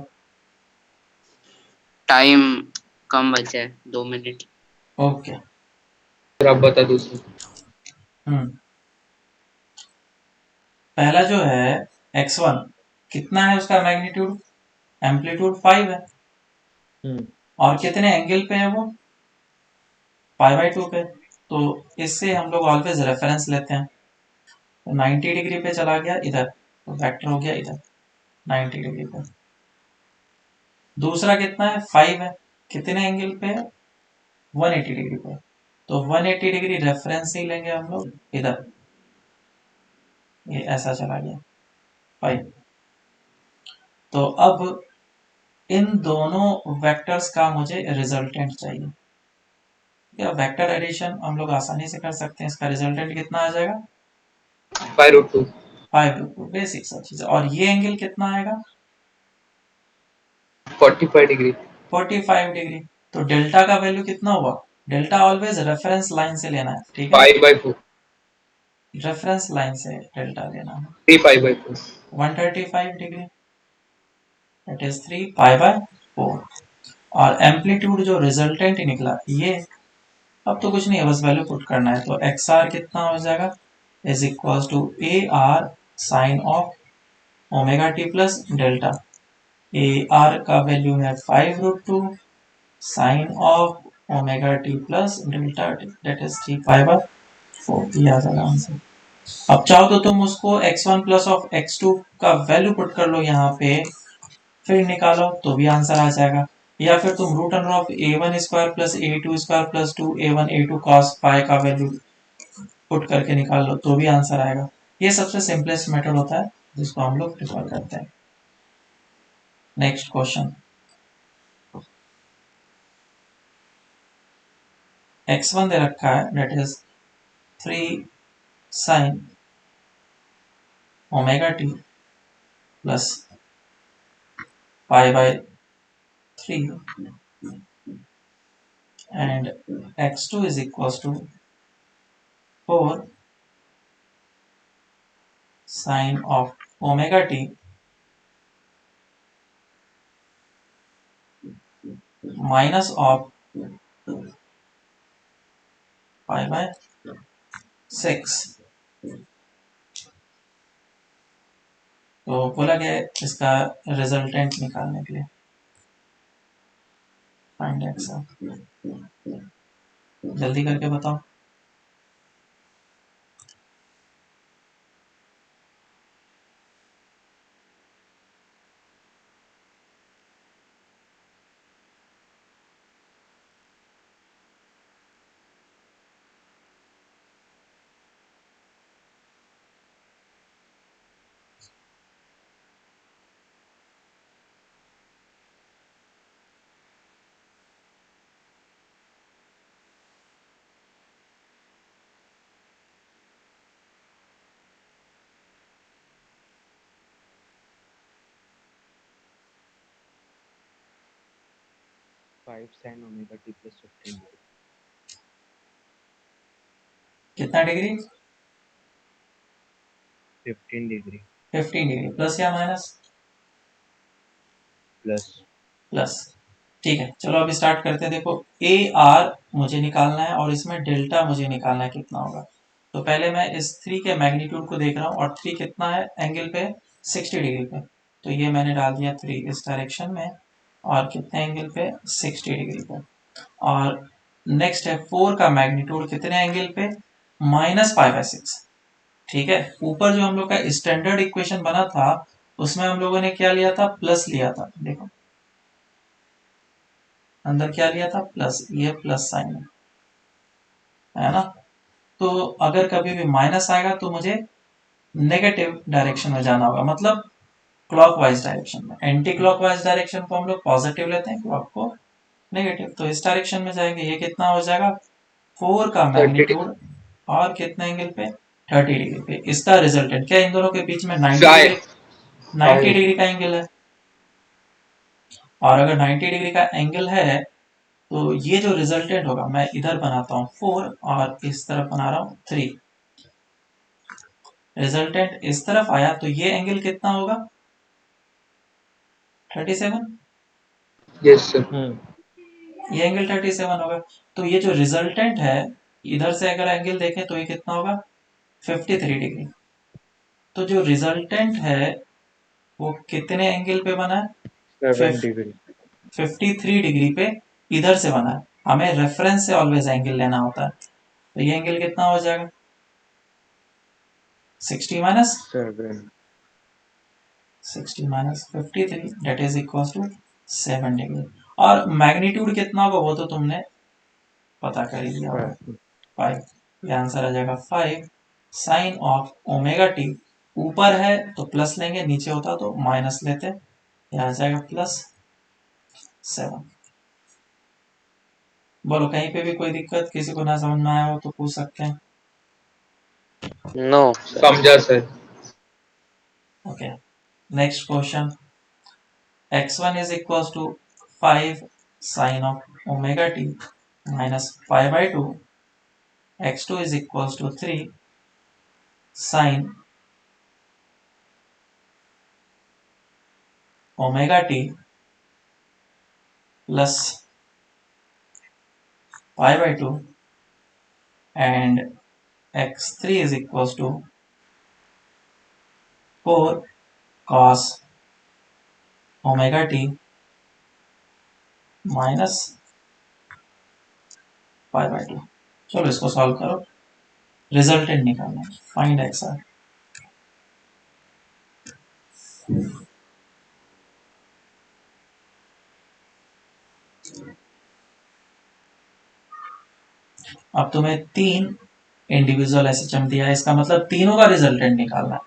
टाइम कम बचा है, 2 मिनट। ओके, फिर आप बता दूसरा। पहला जो है x1 कितना है, उसका मैग्नीट्यूड एम्पलीट्यूड 5 है, और कितने एंगल पे है वो? पाई बाई 2 पे। तो इससे हम लोग ऑलवेज रेफरेंस लेते हैं, तो 90 डिग्री पे चला गया इधर, तो वेक्टर हो गया इधर 90 डिग्री पे। दूसरा कितना है? 5 है, कितने एंगल पे है? 180 डिग्री पे, तो 180 डिग्री रेफरेंस ही लेंगे हम लोग इधर, ये ऐसा चला गया 5। तो अब इन दोनों वेक्टर्स का मुझे रिजल्टेंट चाहिए। या वेक्टर एडिशन हम लोग आसानी से कर सकते हैं, इसका रिजल्टेंट कितना आ जाएगा? 5√2 5√2, बेसिक सा चीज। और ये एंगल कितना आएगा? 45 डिग्री 45 डिग्री। तो डेल्टा का वैल्यू कितना हुआ? डेल्टा ऑलवेज रेफरेंस लाइन से लेना है, ठीक है? 5/4 रेफरेंस लाइन से डेल्टा लेना है। 3 5/4 135 degree, that is 3 pi by 4। और एम्पलीट्यूड जो रिजल्टेंट निकला ये, अब तो कुछ नहीं है, बस वैल्यू पुट करना है। तो एक्स आर कितना हो जाएगा? Is equal to A R sine of omega T plus delta. A R का वैल्यू है 5√2 sine of omega T plus delta T, that is 3 pi by 4। दिया जाएगा आंसर। अब चाहो तो तुम उसको x1 प्लस ऑफ x2 का वैल्यू पुट कर लो यहाँ पे, फिर निकालो तो भी आंसर आ जाएगा। या फिर तुम root under of a1 square plus a2 square plus 2a1 a2 cos pi का वैल्यू पुट करके निकाल लो तो भी आंसर आएगा। ये सबसे सिंपलेस्ट मेथड होता है जिसको हम लोग प्रिफर करते हैं। नेक्स्ट क्वेश्चन, x1 दे रखा है that is 3 sin omega T plus pi by 3 and x2 is equals to 4 sin of omega t minus of pi by 6। तो बोला गया इसका रिजल्टेंट निकालने के लिए फाइंड एक्स, जल्दी करके बताओ। Five sine omega T plus 15 कितना डिग्री? डिग्री 15 डिग्री प्लस या माइनस? Plus plus. ठीक है, चलो अभी स्टार्ट करते हैं। देखो ए आर मुझे निकालना है और इसमें डेल्टा मुझे निकालना है कितना होगा। तो पहले मैं इस 3 के मैग्नीट्यूड को देख रहा हूँ और 3 कितना है एंगल पे? 60 डिग्री पे। तो ये मैंने डाल दिया 3 इस डायरेक्शन में और कितने एंगल पे? 60 डिग्री पे। और नेक्स्ट है 4 का मैग्नीट्यूड कितने एंगल पे? -π/6। ठीक है, ऊपर जो हम लोग का स्टैंडर्ड इक्वेशन बना था उसमें हम लोगों ने क्या लिया था? प्लस लिया था। देखो अंदर क्या लिया था? प्लस, ये प्लस साइन है ना। तो अगर कभी भी माइनस आएगा तो मुझे नेगेटिव डायरेक्शन में जाना होगा, मतलब क्लॉकवाइज डायरेक्शन में। एंटी क्लॉकवाइज डायरेक्शन को हम लोग पॉजिटिव लेते हैं, क्लॉक को नेगेटिव। तो इस डायरेक्शन में जाएंगे। ये कितना हो जाएगा? 4 का 30 डिग्री मैग्नीट्यूड और कितने एंगल पे? 30 डिग्री पे। इसका रिजल्टेंट क्या इन दोनों के बीच में 90 डिग्री, 90 5 डिग्री का एंगल है। और अगर 90 डिग्री का एंगल है तो ये जो रिजल्टेंट होगा, मैं इधर बनाता हूँ 4 और इस तरफ बना रहा हूँ 3। रिजल्टेंट इस तरफ आया तो ये एंगल कितना होगा? 37। Yes sir. ये एंगल 37 होगा। तो ये जो रिजल्टेंट है इधर से अगर एंगल देखें तो ये कितना होगा? 53 डिग्री। तो जो रिजल्टेंट है वो कितने एंगल पे बना है? 7 डिग्री 53 डिग्री पे इधर से बना है। हमें रेफरेंस से ऑलवेज एंगल लेना होता है। तो ये एंगल कितना हो जाएगा? 60 minus 7 60 minus 53 that is equal to 7 degree. और मैग्नीट्यूड कितना होगा वो तो तुमने पता कर ही लिया होगा, 5। ये आंसर आ जाएगा 5 साइन ऑफ ओमेगा टी। ऊपर है तो प्लस लेंगे, नीचे होता तो माइनस लेते। ये आ जाएगा +7। बोलो कहीं पे भी कोई दिक्कत, किसी को ना समझ में आया हो तो पूछ सकते हैं। नो समझा sir. Okay, next question, x1 is equals to 5 sin of omega t minus π/2, x2 is equals to 3 sin omega t plus π/2 and x3 is equals to 4 cos omega t minus π/2। चलो इसको solve करो, resultant निकालना है, find x are. अब तुम्हें 3 individual SHM दिया है, इसका मतलब तीनों का रिजल्टेंट निकालना है।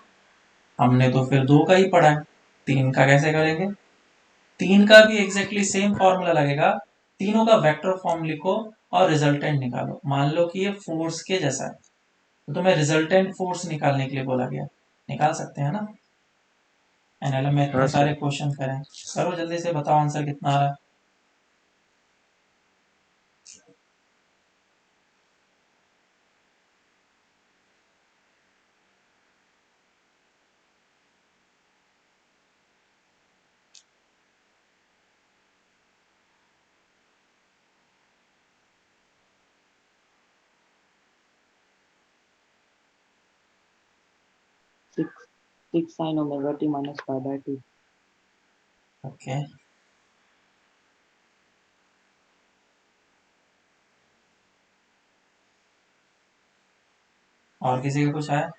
हमने तो फिर 2 का ही पढ़ा है, 3 का कैसे करेंगे? 3 का भी एग्जैक्टली सेम फॉर्मूला लगेगा, तीनों का वेक्टर फॉर्म लिखो और रिजल्टेंट निकालो। मान लो कि ये फोर्स के जैसा है, तो तुम्हें रिजल्टेंट फोर्स निकालने के लिए बोला गया, निकाल सकते हैं ना? एनएलएम में इतने हाँ सारे सर। क्वेश्चन करें, करो जल्दी से, बताओ आंसर कितना आ रहा है। 6 sin omega t minus pi by 2. Okay, और किसी का कुछ आया?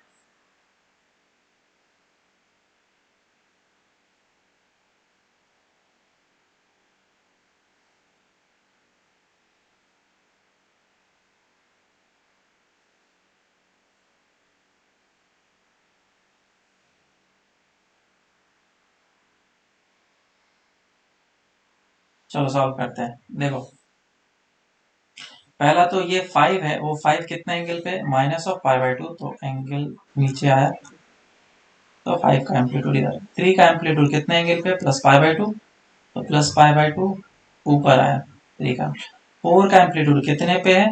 चलो सॉल्व करते हैं। देखो, पहला तो ये 5 है, वो 5 कितने एंगल पे? माइनस ऑफ पाई बाई 2, तो एंगल नीचे आया, तो 5 का एम्पलीट्यूड इधर। 3 का एम्पलीट्यूड कितने एंगल पे? प्लस पाई बाई 2, तो प्लस पाई बाई 2 ऊपर आया 3 का। 4 का एम्पलीट्यूड कितने पे है?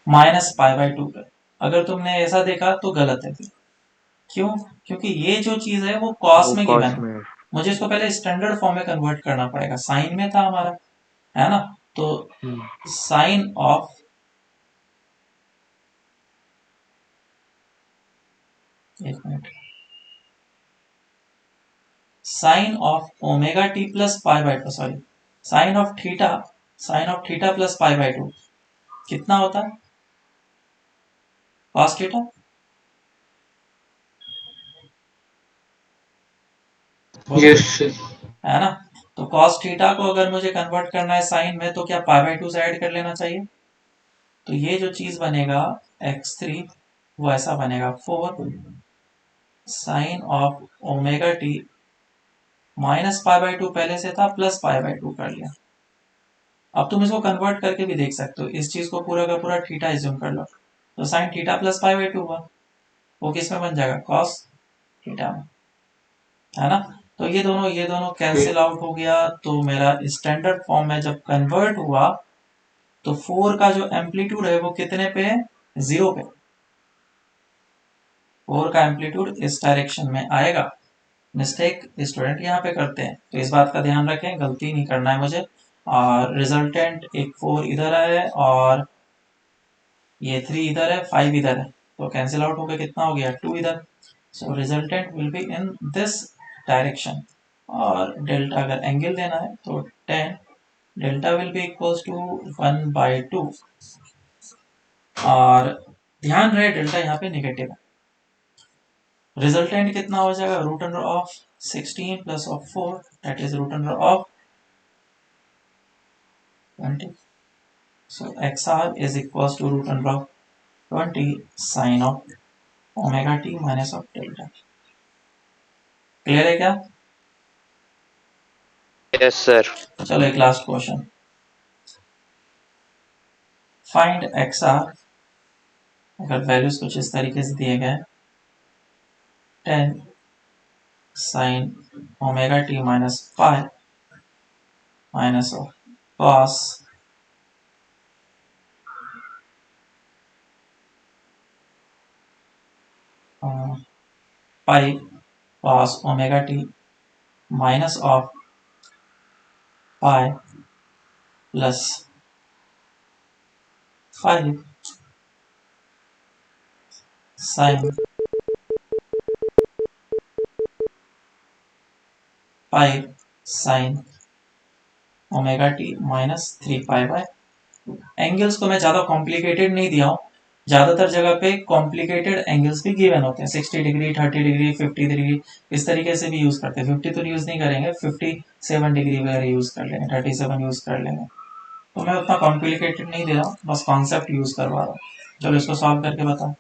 माइनस पाई बाई 2 पे। अगर तुमने ऐसा देखा तो गलत है। क्यों? क्योंकि ये जो चीज है वो कॉस वो में गिवन कॉस है, में है। मुझे इसको पहले स्टैंडर्ड फॉर्म में कन्वर्ट करना पड़ेगा। साइन में था हमारा, है ना? तो साइन ऑफ, एक minute, sine of omega T plus pi by 2, sorry, sine of theta, sine of theta plus pi by 2 कितना होता है? कॉस थीटा, बोलो, यस सर। है ना? तो कॉस थीटा को अगर मुझे कन्वर्ट करना है साइन में, तो क्या पाई बाई 2 से ऐड कर लेना चाहिए? तो ये जो चीज बनेगा x3, वो ऐसा बनेगा 4 sine of omega t minus pi by 2 पहले से था, प्लस पाई बाई 2 कर लिया। अब तुम इसको कन्वर्ट करके भी देख सकते हो, इस चीज को पूरा का पूरा थीटा एज्यूम कर लो, तो sine theta plus pi by 2 हुआ, वो किस में बन जाएगा? कॉस थीटा में, है ना? तो ये दोनों कैंसिल आउट हो गया, तो मेरा स्टैंडर्ड फॉर्म में जब कन्वर्ट हुआ, तो 4 का जो एम्पलीट्यूड है वो कितने पे है? 0 पे। 4 का एम्पलीट्यूड इस डायरेक्शन में आएगा। मिस्टेक स्टूडेंट यहाँ पे करते हैं, तो इस बात का ध्यान रखें, गलती नहीं करना है मुझे। और रिजल्टेंट एक 4 इधर है और ये 3 इधर है, 5 इधर है, तो कैंसिल आउट होकर कितना हो गया? 2 इधर। So resultant will be in this direction. और डेल्टा अगर एंगल देना है तो 10, delta will be equals to 1/2। और ध्यान रहे डेल्टा यहाँ पे नेगेटिव है। रिजल्टेंट कितना हो जाएगा? Root under of 16 plus of 4, that is root under of 20. So xr is equals to root under of 20 sin of omega t minus of delta. Clear है क्या? Yes, sir. चलो एक लास्ट क्वेश्चन। फाइंड xr, अगर values कुछ इस तरीके से दिए गए, 10 sin omega t minus 5 minus of cos pi cos omega t minus of pi plus 5 sin pi sin omega t minus 3 pi bye. Angles को मैं ज़्यादा कॉम्प्लिकेटेड नहीं दिया हूँ, ज़्यादातर जगह पे कॉम्प्लिकेटेड एंगल्स भी गिवन होते हैं, 60 डिग्री, 30 डिग्री, 50 डिग्री, इस तरीके से भी यूज़ करते हैं। 50 तो यूज़ नहीं करेंगे, 57 डिग्री वगैरह यूज़ कर लेंगे, 37 यूज़ कर लेंगे। तो मैं उतना कॉम्प्लिकेटेड नहीं दे रहा हूँ, बस कॉन्सेप्ट यूज करवा रहा हूँ। चलो इसको सॉल्व करके बताओ।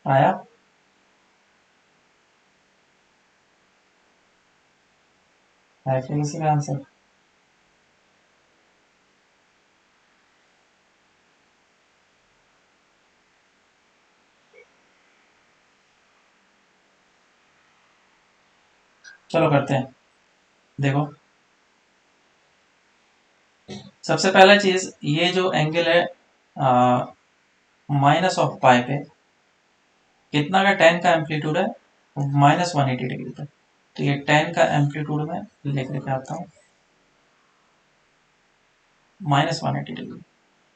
आया? है क्या किसी का आंसर? चलो करते हैं। देखो, सबसे पहला चीज, ये जो एंगल है माइनस ऑफ पाई पे, कितना का टेन का एम्पलीट्यूड है? -180 डिग्री पे। तो ये टेन का एम्पलीट्यूड में लिख लेके आता हूँ, -180 डिग्री।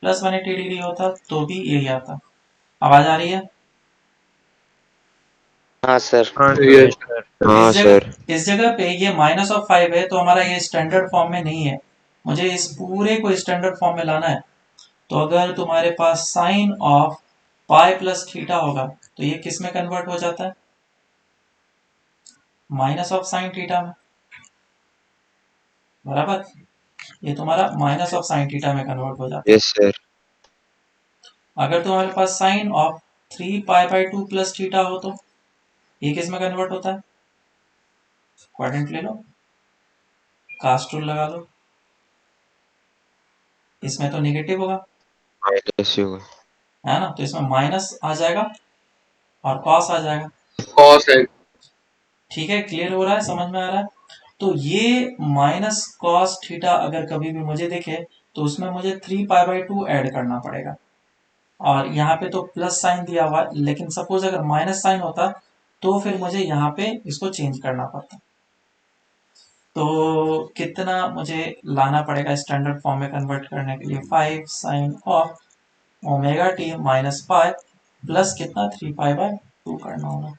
+180 डिग्री होता तो भी यही आता। आवाज आ रही है? हाँ सर। हाँ Yes. सर। हाँ सर। इस जगह पे ये -5 है, तो हमारा ये स्टैंडर्ड फॉर्म में नहीं है। मुझे इस पूरे को स्टैंडर्ड फॉर्म में लाना है। तो अगर तुम्हारे पास sine of pi plus theta होगा, तो ये किस में कन्वर्ट हो जाता है? माइनस ऑफ साइन थीटा में, बराबर। ये तुम्हारा माइनस ऑफ साइन थीटा में कन्वर्ट हो जाता है। Yes sir. अगर तुम्हारे पास साइन ऑफ 3π/2 प्लस थीटा हो, तो ये किस में कन्वर्ट होता है? क्वाड्रेंट ले लो, कास्ट रूल लगा लो, इसमें तो नेगेटिव होगा, माइनस होगा। है ना? तो इसमें माइनस आ जाएगा और कॉस आ जाएगा। Cos है। ठीक है, क्लियर हो रहा है, समझ में आ रहा है? तो ये माइनस कॉस थीटा अगर कभी भी मुझे दिखे, तो उसमें मुझे 3π/2 ऐड करना पड़ेगा। और यहाँ पे तो प्लस साइन दिया हुआ है, लेकिन सपोज अगर माइनस साइन होता, तो फिर मुझे यहाँ पे इसको चेंज करना पड़ता। तो कितना मुझे लाना पड़ेगा स्टैंडर्ड फॉर्म में कन्वर्ट करने के लिए? 5 sine of omega t minus pi plus कितना 3π/2 करना होगा।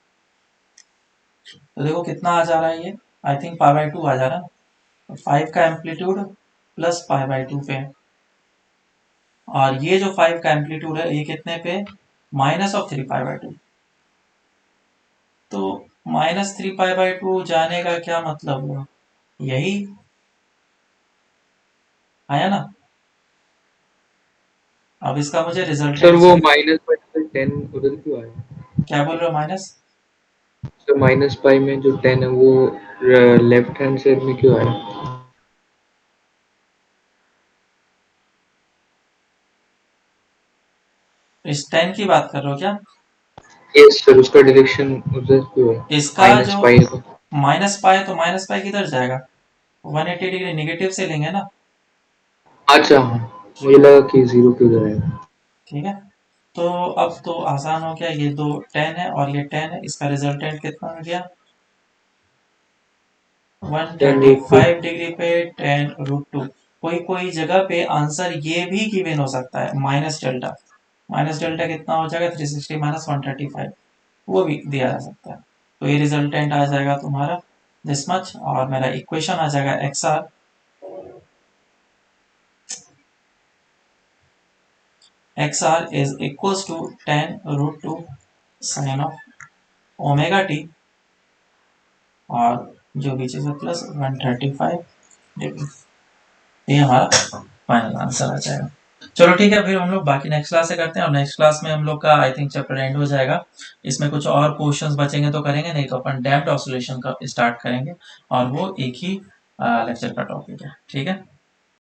तो देखो कितना आ जा रहा है, ये आई थिंक π/2 आ जा रहा है। 5 का एम्पलीट्यूड प्लस π/2 पे है। और ये जो 5 का एम्पलीट्यूड है, ये कितने पे? -3π/2। तो -3π/2 जाने का क्या मतलब हुआ? यही आया ना? अब इसका मुझे रिजल्ट सर वो -10 उधर क्यों आया? क्या बोल रहे हो? माइनस सर -पाई में जो 10 है वो लेफ्ट हैंड साइड में क्यों आया? इस 10 की बात कर रहे हो क्या? यस सर, उसका डायरेक्शन उधर क्यों है? इसका जो -पाई को। -पाई, तो -पाई किधर जाएगा? 180 डिग्री नेगेटिव से लेंगे ना। अच्छा हाँ, मुझे लगा कि 0 क्यों उधर है। ठीक है, तो अब तो आसान हो गया। ये दो 10 है और ये 10 है, इसका रिजल्टेंट कितना आ गया? 135 डिग्री पे 10√2। कोई कोई जगह पे आंसर ये भी गिवन हो सकता है, माइनस डेल्टा। माइनस डेल्टा कितना हो जाएगा? 360 - 135, वो भी दिया जा सकता है। तो ये रिजल्टेंट आ जाएगा तुम्हारा दिस मच, और मेरा इक्वेशन आ जाएगा XR is equals to 10√2 sin of omega T, और जो भी चीज़ है प्लस 135 डिग्री। ये हमारा फाइनल आंसर आ जाएगा। चलो ठीक है, फिर हम लोग बाकी नेक्स्ट क्लास से करते हैं, और नेक्स्ट क्लास में हम लोग का आई थिंक चैप्टर एंड हो जाएगा। इसमें कुछ और क्वेश्चंस बचेंगे तो करेंगे, नहीं तो अपन डैम्प्ड ऑसिलेशन का स्टार्ट करेंगे, और वो एक ही लेक्चर का टॉपिक है। ठीक है।